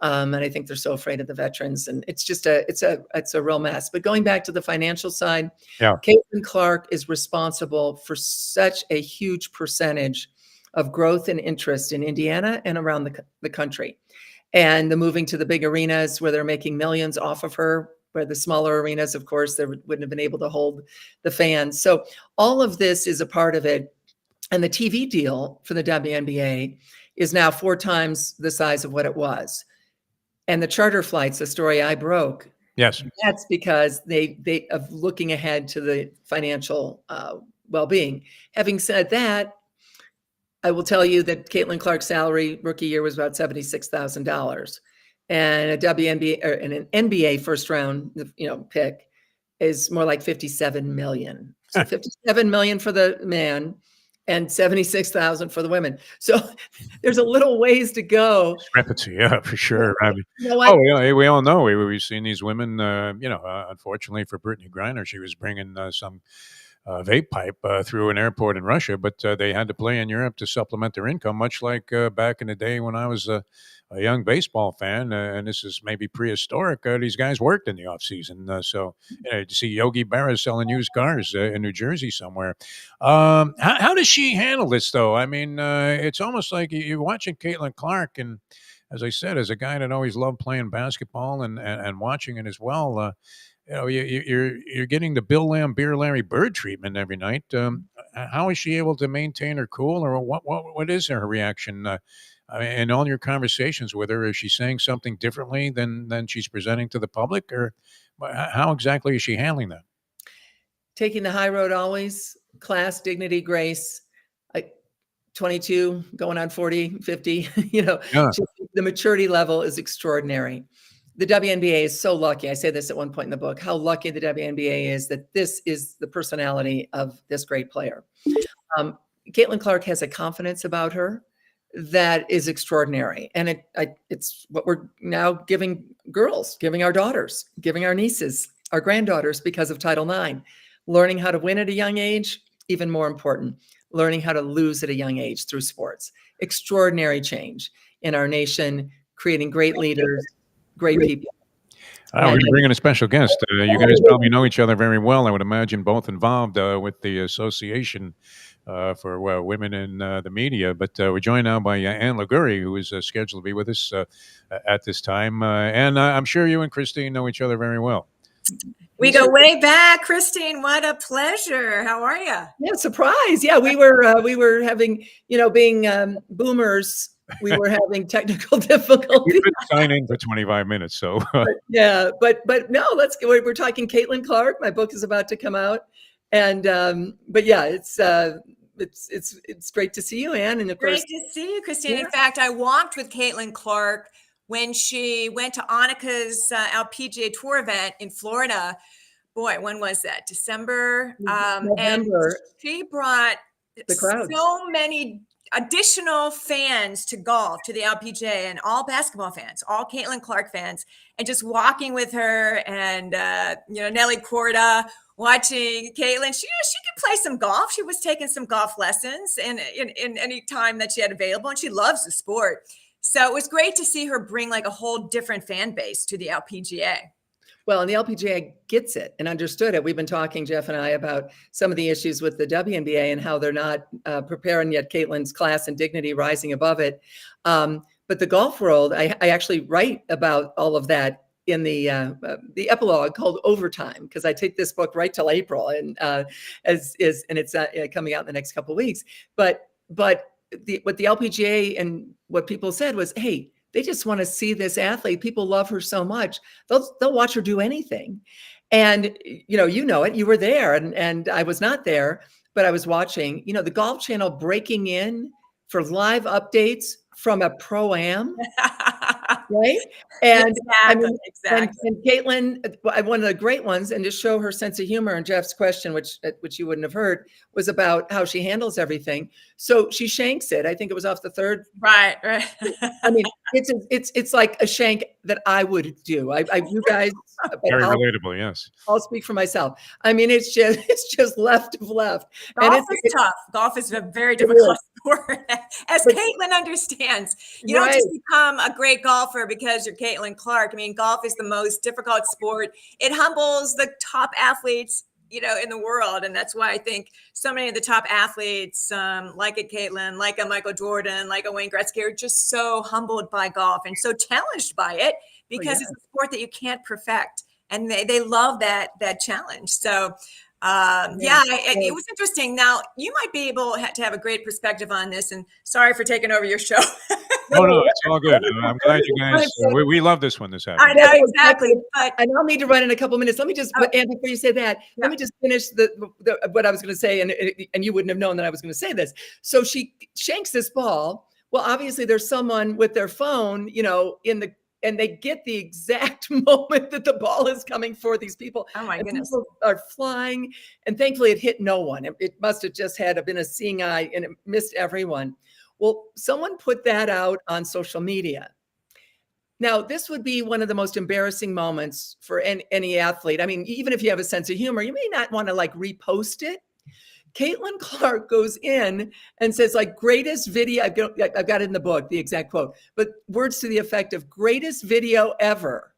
And I think they're so afraid of the veterans, and it's just it's a real mess. But going back to the financial side, Yeah. Caitlin Clark is responsible for such a huge percentage of growth and interest in Indiana and around the country. And the moving to the big arenas where they're making millions off of her, where the smaller arenas, of course, they wouldn't have been able to hold the fans. So all of this is a part of it. And the TV deal for the WNBA is now 4 times the size of what it was. And the charter flights, the story I broke, Yes. that's because they of looking ahead to the financial well-being. Having said that, I will tell you that Caitlin Clark's salary rookie year was about $76,000, and a WNBA or an NBA first round, pick is more like 57 million. So 57 million for the man and 76,000 for the women. So there's a little ways to go. Discrepancy, yeah, for sure. I mean, You know what? yeah, we all know we've seen these women. Unfortunately for Brittany Griner, she was bringing some vape pipe through an airport in Russia, but they had to play in Europe to supplement their income, much like back in the day when I was a young baseball fan. And this is maybe prehistoric. These guys worked in the off season, so to see Yogi Berra selling used cars in New Jersey somewhere. How does she handle this, though? I mean, it's almost like you're watching Caitlin Clark, and as I said, as a guy that always loved playing basketball and watching it as well. You're getting the Bill Lamb, Beer Larry Bird treatment every night. How is she able to maintain her cool, or what is her reaction? I mean, in all your conversations with her, is she saying something differently than she's presenting to the public, or how exactly is she handling that? Taking the high road always, class, dignity, grace. Like 22, going on 40, 50. Yeah, The maturity level is extraordinary. The WNBA is so lucky. I say this at one point in the book, how lucky the WNBA is that this is the personality of this great player. Caitlin Clark has a confidence about her that is extraordinary. And it's what we're now giving girls, giving our daughters, giving our nieces, our granddaughters because of Title IX. Learning how to win at a young age, even more important, learning how to lose at a young age through sports. Extraordinary change in our nation, creating great leaders, great people. we're going to bring in a special guest. You guys probably know each other very well. I would imagine both involved with the association for women in the media. But we're joined now by Ann Liguori, who is scheduled to be with us at this time. And I'm sure you and Christine know each other very well. We go way back, Christine. What a pleasure. How are you? Yeah, surprise. Yeah, we were having, being boomers, we were having technical difficulties. We've been signing for 25 minutes, so yeah, but no, let's go. We're talking Caitlin Clark. My book is about to come out, and but yeah, it's great to see you, Ann, and of course, great to see you, Christine. Yeah. In fact, I walked with Caitlin Clark when she went to Annika's LPGA Tour event in Florida. Boy, when was that? December. November. And she brought The crowds. so many additional fans to golf, to the LPGA, and all basketball fans, all Caitlin Clark fans, and just walking with her and Nelly Corda, watching Caitlin. She could play some golf. She was taking some golf lessons in any time that she had available, and she loves the sport. So it was great to see her bring like a whole different fan base to the LPGA. Well, and the LPGA gets it and understood it. We've been talking, Jeff and I, about some of the issues with the WNBA and how they're not preparing yet Caitlin's class and dignity rising above it. But the golf world, I actually write about all of that in the epilogue called Overtime, because I take this book right till April, and it's coming out in the next couple of weeks. But what the LPGA and what people said was, hey, they just want to see this athlete. People love her so much. They'll watch her do anything. And, you know it, you were there, and I was not there, but I was watching, the Golf Channel breaking in for live updates from a pro-am, right? And Exactly. And Caitlin, one of the great ones, and to show her sense of humor, and Jeff's question, which you wouldn't have heard, was about how she handles everything. So she shanks it. I think it was off the third. Right. I mean, it's like a shank that I would do. You guys, very relatable. Yes, I'll speak for myself. I mean, it's just left of left. Golf is tough. Golf is a very difficult sport, as Caitlin understands. You don't just become a great golfer because you're Caitlin Clark. I mean, golf is the most difficult sport. It humbles the top athletes, in the world. And that's why I think so many of the top athletes, like a Caitlin, like a Michael Jordan, like a Wayne Gretzky, are just so humbled by golf and so challenged by it, because it's a sport that you can't perfect. And they love that challenge. So It was interesting. Now, you might be able to have a great perspective on this, and sorry for taking over your show. No, it's all good. I'm glad you guys, we love this one this I afternoon. know, exactly. But And I'll need to run in a couple minutes. Let me just, Ann, before you say that, let me just finish what I was going to say, and you wouldn't have known that I was going to say this. So she shanks this ball. Well, obviously there's someone with their phone, and they get the exact moment that the ball is coming for these people. Oh my goodness. People are flying, and thankfully it hit no one. It must have just been a seeing eye, and it missed everyone. Well, someone put that out on social media. Now, this would be one of the most embarrassing moments for any athlete. I mean, even if you have a sense of humor, you may not want to repost it. Caitlin Clark goes in and says, greatest video, I've got it in the book, the exact quote, but words to the effect of greatest video ever,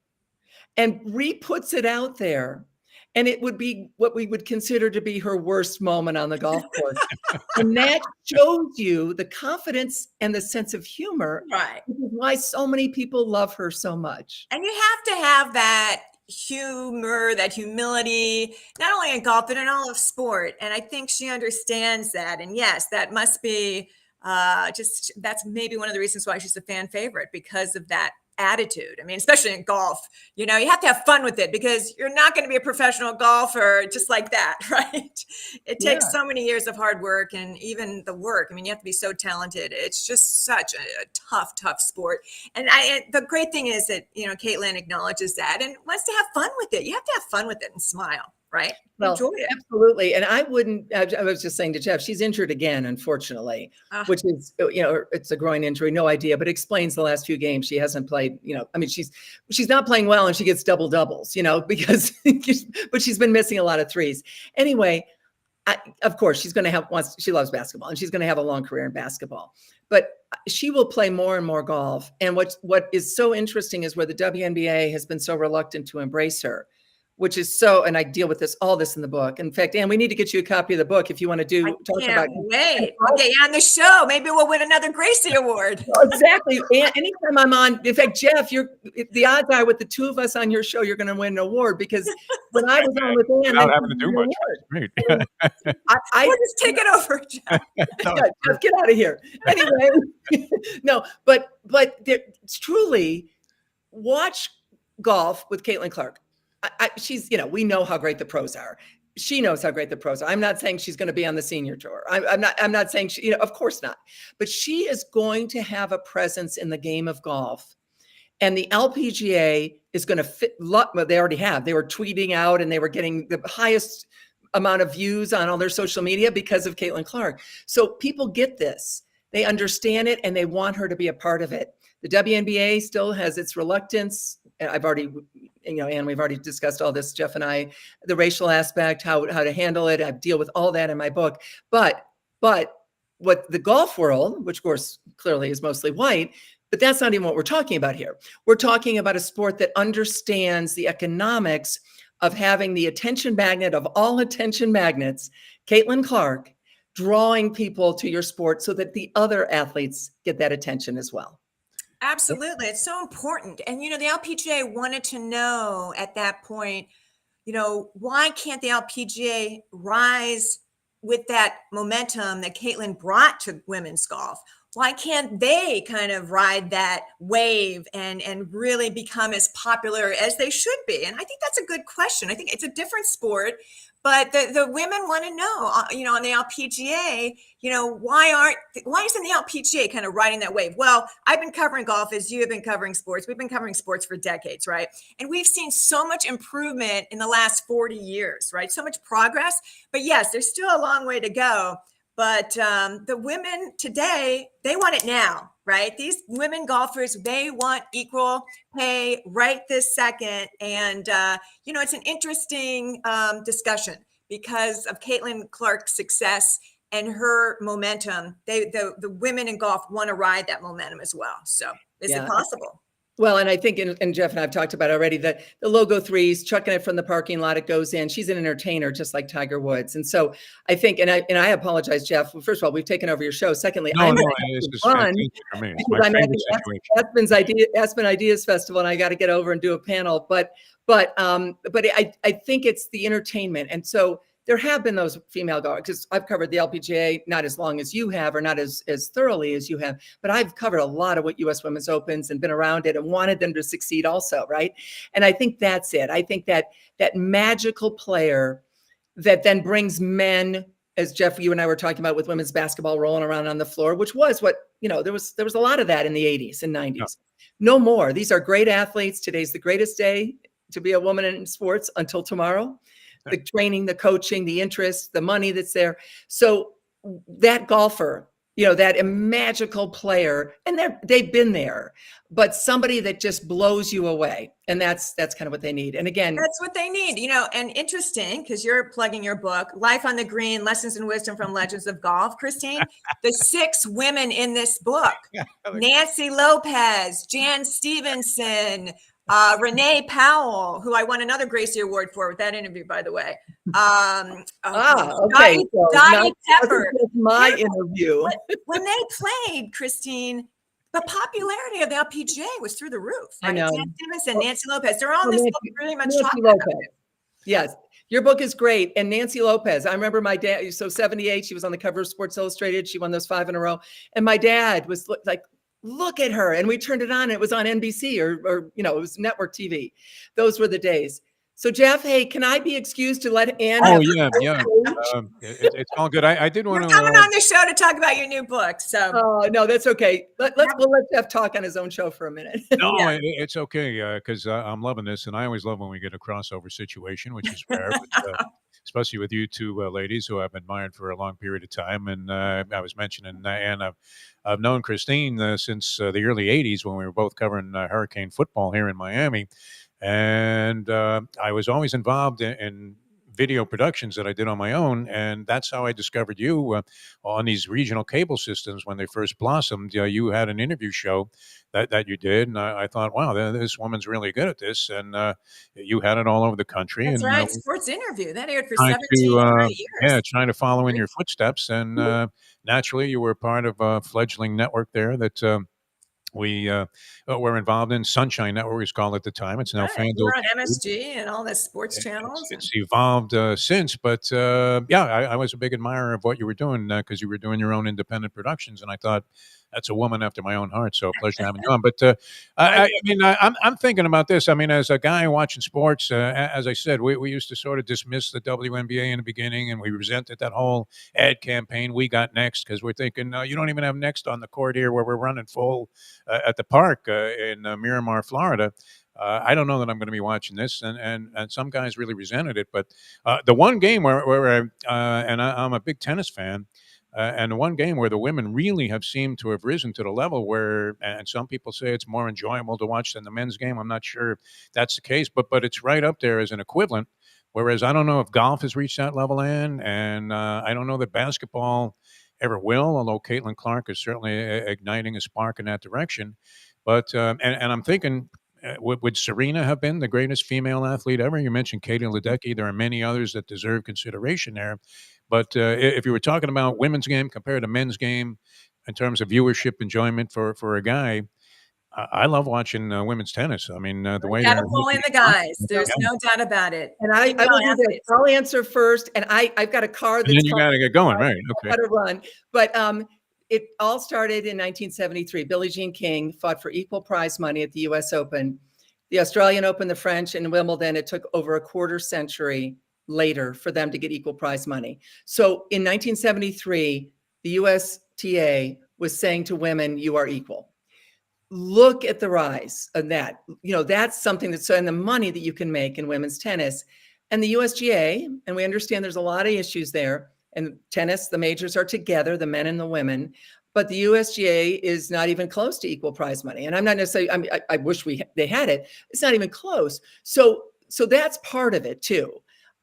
and re-puts it out there. And it would be what we would consider to be her worst moment on the golf course. And that shows you the confidence and the sense of humor. Right. Which is why so many people love her so much. And you have to have that humor, that humility, not only in golf, but in all of sport. And I think she understands that. And yes, that must be that's maybe one of the reasons why she's a fan favorite, because of that attitude. I mean, especially in golf, you have to have fun with it, because you're not going to be a professional golfer just like that, right? It takes so many years of hard work, and even the work. I mean, you have to be so talented. It's just such a tough sport. And the great thing is that, Caitlin acknowledges that and wants to have fun with it. You have to have fun with it and smile. Right. Well, enjoy it. Absolutely. And I was just saying to Jeff, she's injured again, unfortunately, which is, it's a groin injury, no idea, but explains the last few games she hasn't played, I mean, she's not playing well, and she gets double doubles, because, but she's been missing a lot of threes. Anyway, of course, she's going to have, she loves basketball, and she's going to have a long career in basketball, but she will play more and more golf. And what is so interesting is where the WNBA has been so reluctant to embrace her, which is and I deal with all this in the book. In fact, Ann, we need to get you a copy of the book if you want to talk about. Wait, I'll get you on the show. Maybe we'll win another Gracie Award. Exactly. And anytime I'm on, in fact, Jeff, the odds are with the two of us on your show, you're going to win an award, because when I was on with Ann, without having to do much. Great. We'll just take it over, Jeff. Jeff, get out of here. Anyway, no, but it's truly watch golf with Caitlin Clark. She's, we know how great the pros are. She knows how great the pros are. I'm not saying she's going to be on the senior tour. I'm not saying she, of course not. But she is going to have a presence in the game of golf. And the LPGA is going to fit. Well, they already have. They were tweeting out, and they were getting the highest amount of views on all their social media because of Caitlin Clark. So people get this. They understand it, and they want her to be a part of it. The WNBA still has its reluctance. I've already, Ann, we've already discussed all this, Jeff and I, the racial aspect, how to handle it. I deal with all that in my book. But what the golf world, which of course clearly is mostly white, but that's not even what we're talking about here. We're talking about a sport that understands the economics of having the attention magnet of all attention magnets, Caitlin Clark, drawing people to your sport so that the other athletes get that attention as well. Absolutely. It's so important. And, the LPGA wanted to know at that point, why can't the LPGA rise with that momentum that Caitlin brought to women's golf? Why can't they kind of ride that wave and really become as popular as they should be? And I think that's a good question. I think it's a different sport, but the women want to know, on the LPGA, why isn't the LPGA kind of riding that wave? Well, I've been covering golf as you have been covering sports. We've been covering sports for decades, right? And we've seen so much improvement in the last 40 years, right? So much progress. But yes, there's still a long way to go. But the women today, they want it now, right? These women golfers, they want equal pay right this second. And, it's an interesting discussion because of Caitlin Clark's success and her momentum. The women in golf want to ride that momentum as well. So is it possible? Well, and I think, and Jeff and I have talked about already, that the logo threes, chucking it from the parking lot, it goes in. She's an entertainer, just like Tiger Woods. And so I think, and I apologize, Jeff. Well, first of all, we've taken over your show. Secondly, this is fantastic for me. It's my favorite situation. Aspen Ideas Festival, and I got to get over and do a panel. But I think it's the entertainment. And so there have been those female golfers, because I've covered the LPGA, not as long as you have, or not as thoroughly as you have, but I've covered a lot of what U.S. Women's Opens and been around it and wanted them to succeed also, right? And I think that's it. I think that magical player that then brings men, as Jeff, you and I were talking about with women's basketball rolling around on the floor, which was what, there was a lot of that in the 80s and 90s. Yeah. No more. These are great athletes. Today's the greatest day to be a woman in sports until tomorrow. The training, the coaching, the interest, the money that's there. So that golfer, that magical player, and they've been there, but somebody that just blows you away. And that's kind of what they need. And again, that's what they need, and interesting, because you're plugging your book, Life on the Green, Lessons and Wisdom from Legends of Golf, Christine. The 6 women in this book, Nancy Lopez, Jan Stevenson, Renee Powell, who I won another Gracie Award for with that interview, by the way. Okay. Dottie Pepper. My interview. When they played, Christine, the popularity of the LPGA was through the roof. Right? I know. Jan Stevenson, Nancy Lopez, they're all in this book pretty much talking about it. Yes. Your book is great. And Nancy Lopez, I remember my dad, so 78, she was on the cover of Sports Illustrated. She won those 5 in a row. And my dad was like, look at her. And we turned it on. And it was on NBC or it was network TV. Those were the days. So Jeff, hey, can I be excused to let Ann? Oh, yeah. It's all good. I did want to. We're coming on the show to talk about your new book. So. Oh, no, that's okay. We'll let Jeff talk on his own show for a minute. No, it's okay, because I'm loving this. And I always love when we get a crossover situation, which is rare, but, especially with you two ladies who I've admired for a long period of time. And I was mentioning, Ann, I've known Christine since the early 80s when we were both covering hurricane football here in Miami. And I was always involved in video productions that I did on my own. And that's how I discovered you on these regional cable systems when they first blossomed. You had an interview show that you did. And I thought, wow, this woman's really good at this. And you had it all over the country. That's and, right. Sports Interview. That aired for 17 years. Yeah, trying to follow in your footsteps. And naturally, you were part of a fledgling network there that we were involved in. Sunshine Network, we called it at the time. It's now FanDuel. We're on MSG and all the sports channels. It's evolved since, but I was a big admirer of what you were doing because you were doing your own independent productions, and I thought that's a woman after my own heart. So pleasure having you on. But I'm thinking about this. I mean, as a guy watching sports, as I said, we used to sort of dismiss the WNBA in the beginning, and we resented that whole ad campaign. We got next because we're thinking, no, you don't even have next on the court here where we're running full at the park in Miramar, Florida. I don't know that I'm going to be watching this, and some guys really resented it. But the one game where I'm a big tennis fan, and the one game where the women really have seemed to have risen to the level where, and some people say it's more enjoyable to watch than the men's game. I'm not sure if that's the case, but it's right up there as an equivalent. Whereas I don't know if golf has reached that level, and I don't know that basketball ever will, although Caitlin Clark is certainly igniting a spark in that direction. But and I'm thinking, would Serena have been the greatest female athlete ever? You mentioned Katie Ledecky. There are many others that deserve consideration there. But if you were talking about women's game compared to men's game in terms of viewership enjoyment for a guy, I love watching women's tennis. I mean, the way they're pull in the guys. There's no doubt about it. And I will do this. I'll answer first. And I've got a car that's. And then you got to get going, right? Okay. Got to run. But it all started in 1973. Billie Jean King fought for equal prize money at the U.S. Open, the Australian Open, the French, and Wimbledon. It took over a quarter century later for them to get equal prize money. So in 1973, the USTA was saying to women, you are equal. Look at the rise of that. That's something that's and the money that you can make in women's tennis. And the USGA, and we understand there's a lot of issues there. And tennis, the majors are together, the men and the women. But the USGA is not even close to equal prize money. And I'm not necessarily, I wish they had it. It's not even close. So that's part of it too.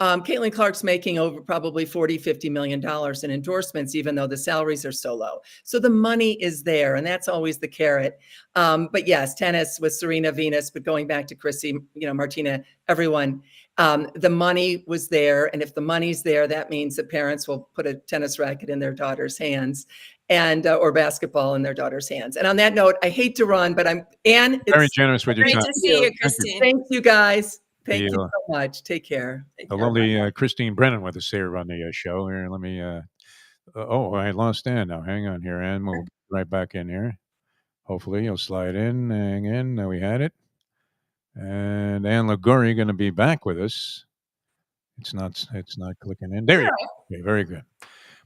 Caitlin Clark's making over probably $40-50 million in endorsements, even though the salaries are so low. So the money is there, and that's always the carrot. But yes, tennis with Serena, Venus, but going back to Chrissy, Martina, everyone, the money was there. And if the money's there, that means that parents will put a tennis racket in their daughter's hands and or basketball in their daughter's hands. And on that note, I hate to run, but Ann. Very generous with your time. Great to see you, Christine. Thank you, guys. Thank you The so much. Take care. the lovely Christine Brennan with us here on the show. Here, let me. Oh, I lost Ann now. Hang on here, Ann. We'll get right back in here. Hopefully, you'll slide in. Hang in. Now we had it. And Ann Liguori going to be back with us. It's not. It's not clicking in. There you go. Okay, very good.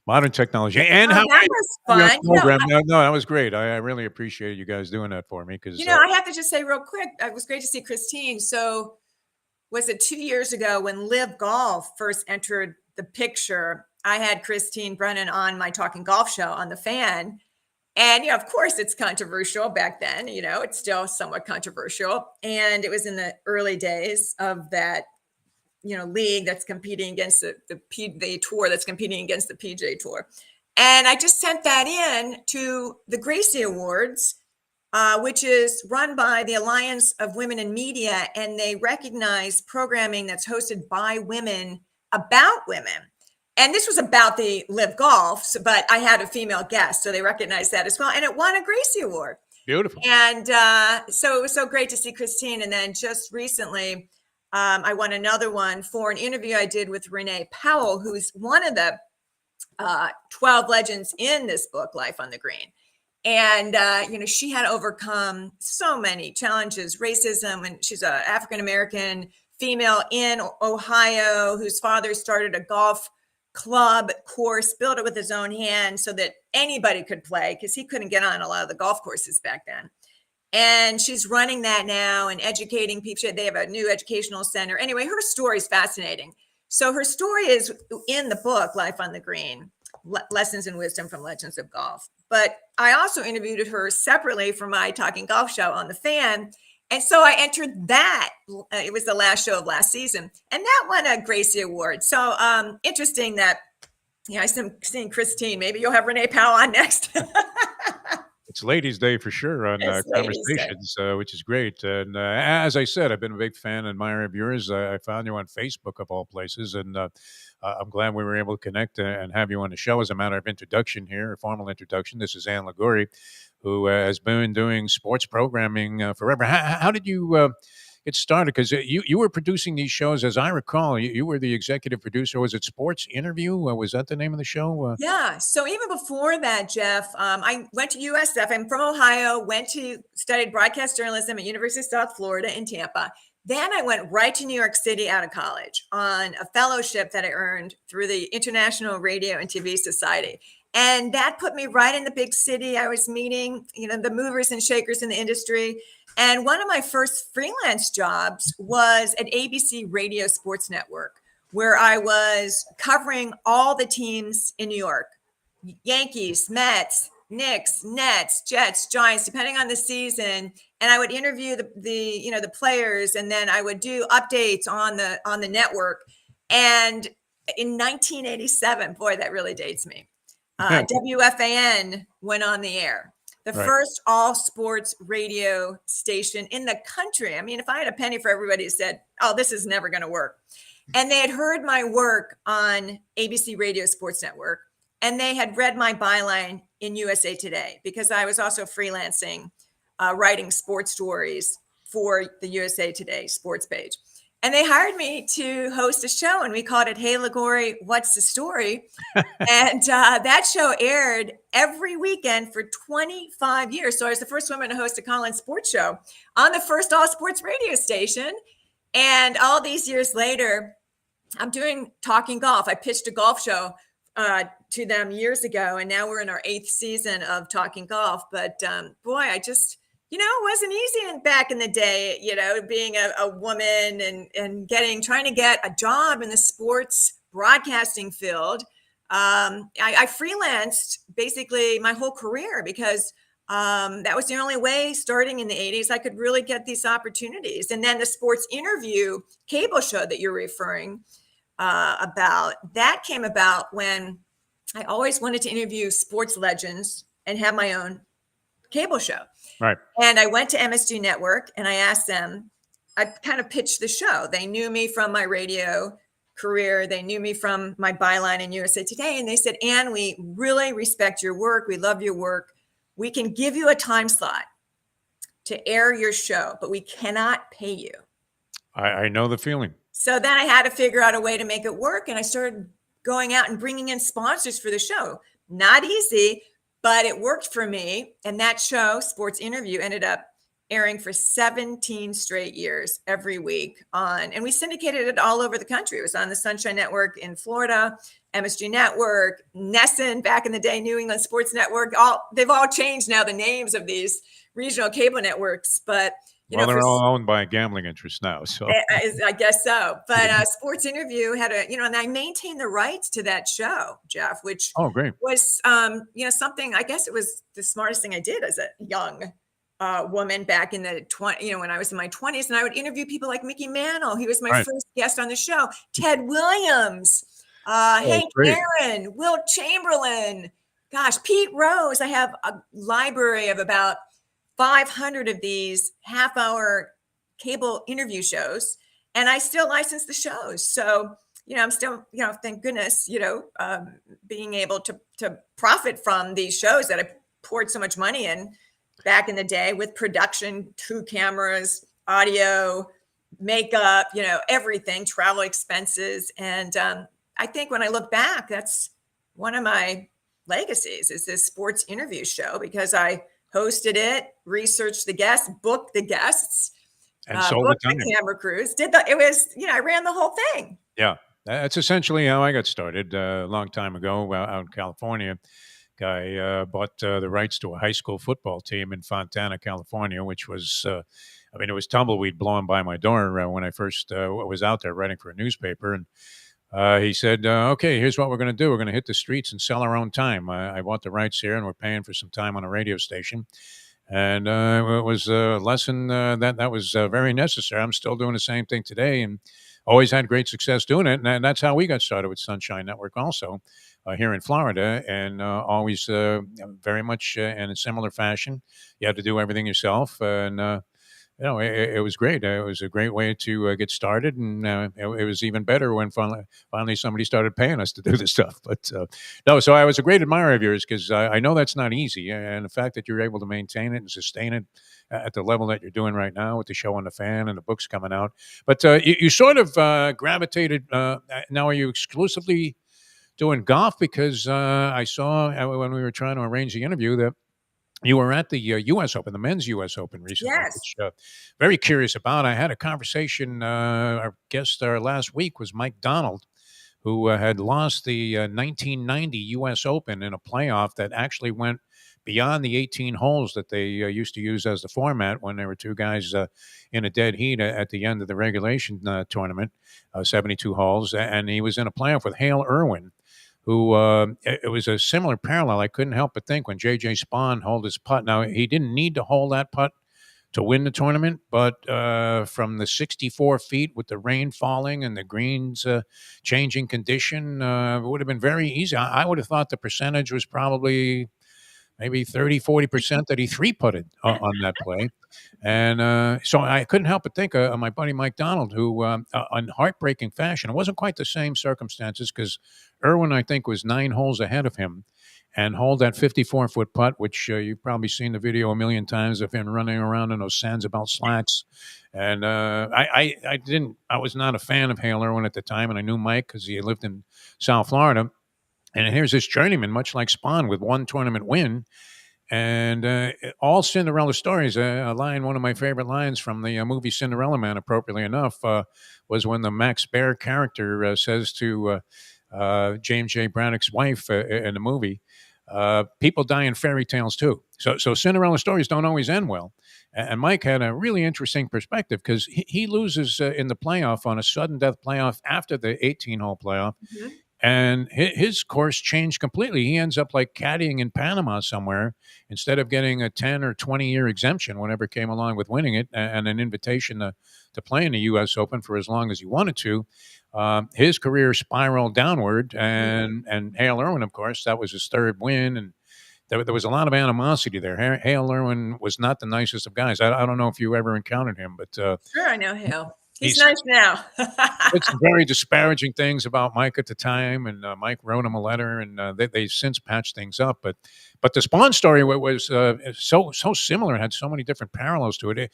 Modern technology. And how that was fun. program? No, that was great. I really appreciate you guys doing that for me because I have to just say real quick, it was great to see Christine. So was it 2 years ago when Live Golf first entered the picture? I had Christine Brennan on my Talking Golf show on the Fan. And, of course, it's controversial back then. It's still somewhat controversial. And it was in the early days of that, league that's competing against the tour that's competing against the PGA Tour. And I just sent that in to the Gracie Awards, which is run by the Alliance of Women in Media. And they recognize programming that's hosted by women about women. And this was about the Live Golf, but I had a female guest, so they recognized that as well. And it won a Gracie Award. Beautiful. And so it was so great to see Christine. And then just recently, I won another one for an interview I did with Renee Powell, who's one of the 12 legends in this book, Life on the Green. And, she had overcome so many challenges, racism, and she's an African-American female in Ohio whose father started a golf club course, built it with his own hands so that anybody could play because he couldn't get on a lot of the golf courses back then. And she's running that now and educating people. They have a new educational center. Anyway, her story is fascinating. So her story is in the book, Life on the Green, Lessons in Wisdom from Legends of Golf. But I also interviewed her separately for my Talking Golf show on the Fan. And so I entered that. It was the last show of last season. And that won a Gracie Award. So interesting that, I'm seeing Christine. Maybe you'll have Renee Powell on next. It's Ladies' Day for sure on Conversations, which is great. And as I said, I've been a big fan and admirer of yours. I found you on Facebook of all places, and I'm glad we were able to connect and have you on the show. As a matter of introduction here, a formal introduction, this is Ann Liguori, who has been doing sports programming forever. How did you get started? Because you were producing these shows, as I recall. You were the executive producer. Was it Sports Interview? Was that the name of the show? Yeah. So even before that, Jeff, I went to USF. I'm from Ohio, studied broadcast journalism at University of South Florida in Tampa. Then I went right to New York City out of college on a fellowship that I earned through the International Radio and TV Society. And that put me right in the big city. I was meeting, the movers and shakers in the industry. And one of my first freelance jobs was at ABC Radio Sports Network, where I was covering all the teams in New York: Yankees, Mets, Knicks, Nets, Jets, Giants, depending on the season. And I would interview the players, and then I would do updates on the network. And in 1987, boy, that really dates me. WFAN went on the air, the first all sports radio station in the country. I mean, if I had a penny for everybody who said, "Oh, this is never going to work," and they had heard my work on ABC Radio Sports Network, and they had read my byline in USA Today, because I was also freelancing, writing sports stories for the USA Today sports page. And they hired me to host a show, and we called it Hey Liguori, What's the Story? And that show aired every weekend for 25 years. So I was the first woman to host a call-in sports show on the first all sports radio station. And all these years later, I'm doing Talking Golf. I pitched a golf show to them years ago, and now we're in our 8th season of Talking Golf. But boy, I just... it wasn't easy back in the day, being a woman and trying to get a job in the sports broadcasting field. I freelanced basically my whole career because that was the only way, starting in the 80s, I could really get these opportunities. And then the Sports Interview cable show that you're referring about, that came about when I always wanted to interview sports legends and have my own cable show. Right. And I went to MSG Network and I asked them, I kind of pitched the show. They knew me from my radio career. They knew me from my byline in USA Today. And they said, "Ann, we really respect your work. We love your work. We can give you a time slot to air your show, but we cannot pay you." I know the feeling. So then I had to figure out a way to make it work. And I started going out and bringing in sponsors for the show. Not easy, but it worked for me. And that show, Sports Interview, ended up airing for 17 straight years every week and we syndicated it all over the country. It was on the Sunshine Network in Florida, MSG Network, Nesson back in the day, New England Sports Network. They've all changed now, the names of these regional cable networks, but they're all owned by gambling interests now. So I guess so. But Sports Interview had and I maintained the rights to that show, Jeff, which great. was, something, I guess it was the smartest thing I did as a young woman back in the when I was in my 20s, and I would interview people like Mickey Mantle. He was my first guest on the show. Ted Williams, Hank Aaron, Wilt Chamberlain, Pete Rose. I have a library of about 500 of these half-hour cable interview shows, and I still license the shows. So, I'm still, thank goodness, being able to profit from these shows that I poured so much money in back in the day with production, 2 cameras, audio, makeup, everything, travel expenses. And I think when I look back, that's one of my legacies is this Sports Interview show, because I hosted it, researched the guests, booked the guests, and sold booked the camera crews, I ran the whole thing. Yeah. That's essentially how I got started a long time ago out in California. Guy bought the rights to a high school football team in Fontana, California, which was, it was tumbleweed blowing by my door when I first was out there writing for a newspaper. And he said, okay, here's what we're going to do. We're going to hit the streets and sell our own time. I bought the rights here, and we're paying for some time on a radio station. And it was a lesson that was very necessary. I'm still doing the same thing today, and always had great success doing it. And that's how we got started with Sunshine Network also. Here in Florida, and always very much in a similar fashion. You had to do everything yourself, and it was great. It was a great way to get started, and it was even better when finally somebody started paying us to do this stuff. But no, so I was a great admirer of yours, because I know that's not easy, and the fact that you're able to maintain it and sustain it at the level that you're doing right now with the show on the Fan and the books coming out. But you sort of gravitated. Now, are you exclusively doing golf? Because I saw when we were trying to arrange the interview that you were at the U.S. Open, the men's U.S. Open recently, Yes. which very curious about. I had a conversation, our guest last week was Mike Donald, who had lost the 1990 U.S. Open in a playoff that actually went beyond the 18 holes that they used to use as the format when there were 2 guys in a dead heat at the end of the regulation tournament, 72 holes. And he was in a playoff with Hale Irwin, who it was a similar parallel. I couldn't help but think when J.J. Spahn held his putt. Now, he didn't need to hold that putt to win the tournament, but from the 64 feet with the rain falling and the greens changing condition, it would have been very easy. I would have thought the percentage was probably maybe 30, 40% that he 3-putted on that play. And so I couldn't help but think of my buddy Mike Donald, who, in heartbreaking fashion, it wasn't quite the same circumstances, because Irwin, I think, was 9 holes ahead of him and hold that 54-foot putt, which you've probably seen the video a million times of him running around in those Sandsabelt slats. And I was not a fan of Hale Irwin at the time, and I knew Mike because he lived in South Florida. And here's this journeyman, much like Spahn, with 1 tournament win. And all Cinderella stories, a line, one of my favorite lines from the movie Cinderella Man, appropriately enough, was when the Max Baer character says to James J. Braddock's wife in the movie, people die in fairy tales too. So Cinderella stories don't always end well. And Mike had a really interesting perspective, because he loses in the playoff on a sudden death playoff after the 18-hole playoff. Mm-hmm. And his course changed completely. He ends up like caddying in Panama somewhere. Instead of getting a 10 or 20-year exemption, whatever came along with winning it, and an invitation to play in the U.S. Open for as long as he wanted to, his career spiraled downward. And Hale Irwin, of course, that was his 3rd win. And there was a lot of animosity there. Hale Irwin was not the nicest of guys. I don't know if you ever encountered him, but sure, I know Hale. He's nice now. Said some very disparaging things about Mike at the time, and Mike wrote him a letter, and they've since patched things up. But the Spahn story was so similar. It had so many different parallels to it.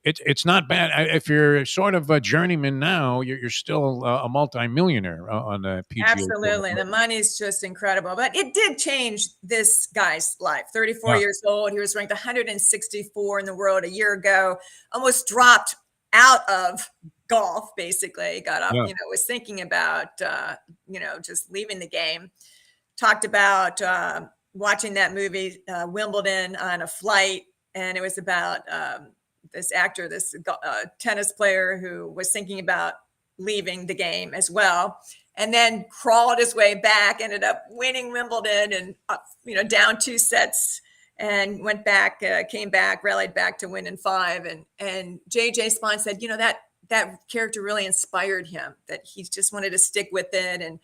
It's not bad. If you're sort of a journeyman now, you're still a multimillionaire on the PGA Tour. Absolutely. The money's just incredible. But it did change this guy's life. 34 Yeah. years old. He was ranked 164 in the world a year ago, almost dropped out of golf, basically. He got up, Yeah. was thinking about, just leaving the game. Talked about watching that movie, Wimbledon, on a flight. And it was about this actor, this tennis player who was thinking about leaving the game as well, and then crawled his way back, ended up winning Wimbledon and, down 2 sets, and went back, came back, rallied back to win in 5. And JJ Spahn said, that character really inspired him, that he just wanted to stick with it. And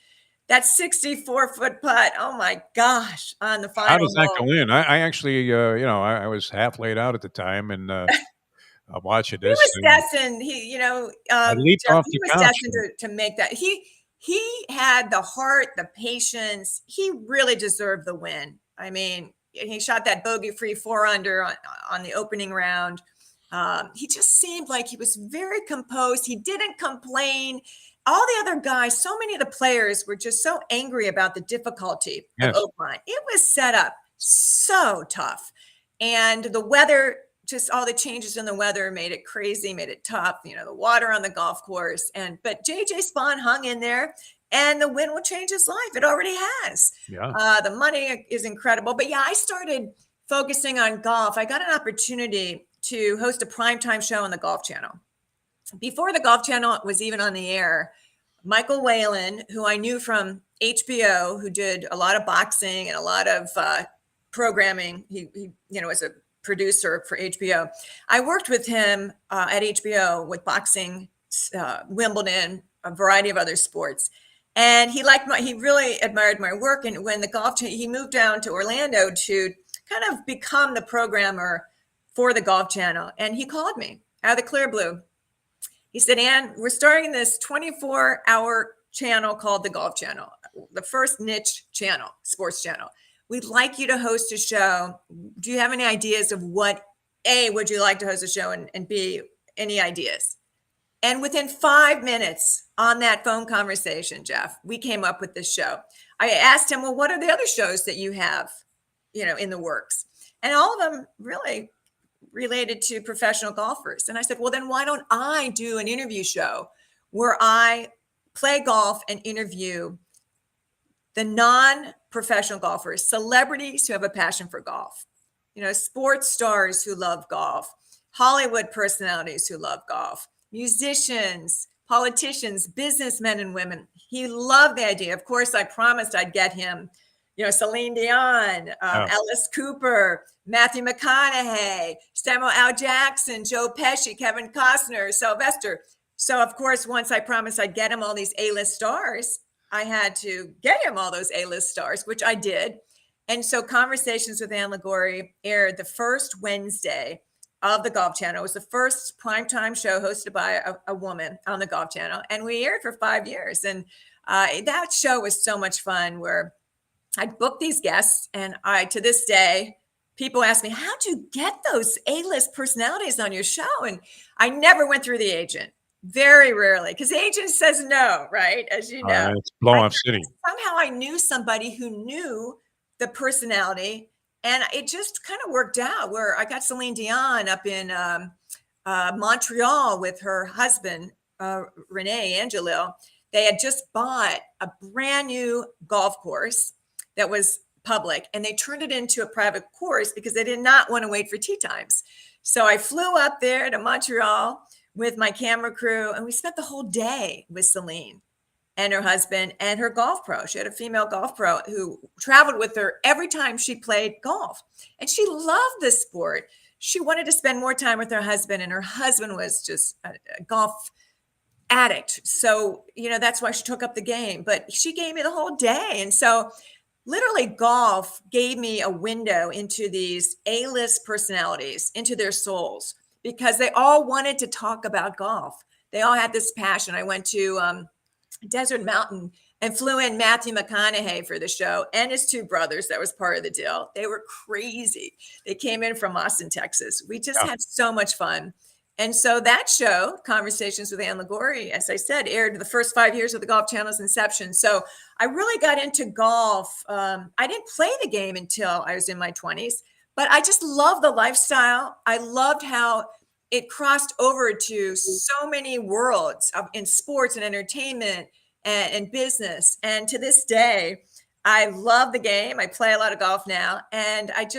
that 64-foot putt, oh my gosh, on the final How does that hole. go in? I actually, I was half laid out at the time, and I'm watching He this. was And destined. I leaped Jeff, off he the was couch. destined to make that. He had the heart, the patience. He really deserved the win. I mean, he shot that bogey-free 4-under on the opening round. He just seemed like he was very composed. He didn't complain. All the other guys, so many of the players were just so angry about the difficulty of Yes. Oakmont. It was set up so tough. And the weather, just all the changes in the weather made it crazy, made it tough, the water on the golf course. But JJ Spahn hung in there, and the win will change his life. It already has. Yeah. The money is incredible. But yeah, I started focusing on golf. I got an opportunity to host a primetime show on the Golf Channel. Before the Golf Channel was even on the air, Michael Whalen, who I knew from HBO, who did a lot of boxing and a lot of programming, he was a producer for HBO. I worked with him at HBO with boxing, Wimbledon, a variety of other sports. And he really admired my work. And when he moved down to Orlando to kind of become the programmer for the Golf Channel. And he called me out of the clear blue. He said, Ann, we're starting this 24-hour channel called the Golf Channel, the first niche channel, sports channel. We'd like you to host a show. Do you have any ideas of what, A, would you like to host a show, and B, any ideas? And within 5 minutes on that phone conversation, Jeff, we came up with this show. I asked him, well, what are the other shows that you have, in the works? And all of them really related to professional golfers. And I said, well, then why don't I do an interview show where I play golf and interview the non-professional golfers, celebrities who have a passion for golf, sports stars who love golf, Hollywood personalities who love golf, musicians, politicians, businessmen and women. He loved the idea. Of course, I promised I'd get him, Celine Dion, Alice Cooper, Matthew McConaughey, Samuel L. Jackson, Joe Pesci, Kevin Costner, Sylvester. So, of course, once I promised I'd get him all these A-list stars, I had to get him all those A-list stars, which I did. And so Conversations with Ann Liguori aired the first Wednesday of the Golf Channel. It was the first primetime show hosted by a woman on the Golf Channel. And we aired for 5 years. And that show was so much fun, where I booked these guests. And to this day, people ask me, how'd you get those A-list personalities on your show? And I never went through the agent. Very rarely, because the agent says no, right? As you know. It's blow-off city. Somehow I knew somebody who knew the personality, and it just kind of worked out, where I got Celine Dion up in Montreal with her husband, Renee Angelil. They had just bought a brand new golf course that was public, and they turned it into a private course because they did not want to wait for tee times. So I flew up there to Montreal with my camera crew, and we spent the whole day with Celine and her husband and her golf pro. She had a female golf pro who traveled with her every time she played golf. And she loved this sport. She wanted to spend more time with her husband, and her husband was just a golf addict. So, that's why she took up the game. But she gave me the whole day. And so literally golf gave me a window into these A-list personalities, into their souls, because they all wanted to talk about golf. They all had this passion. I went to Desert Mountain and flew in Matthew McConaughey for the show, and his 2 brothers. That was part of the deal. They were crazy. They came in from Austin, Texas. We just had so much fun. And so that show, Conversations with Ann Liguori, as I said, aired the first 5 years of the Golf Channel's inception. So I really got into golf. I didn't play the game until I was in my 20s, but I just loved the lifestyle. I loved how it crossed over to so many worlds in sports and entertainment and business. And to this day, I love the game. I play a lot of golf now. And I just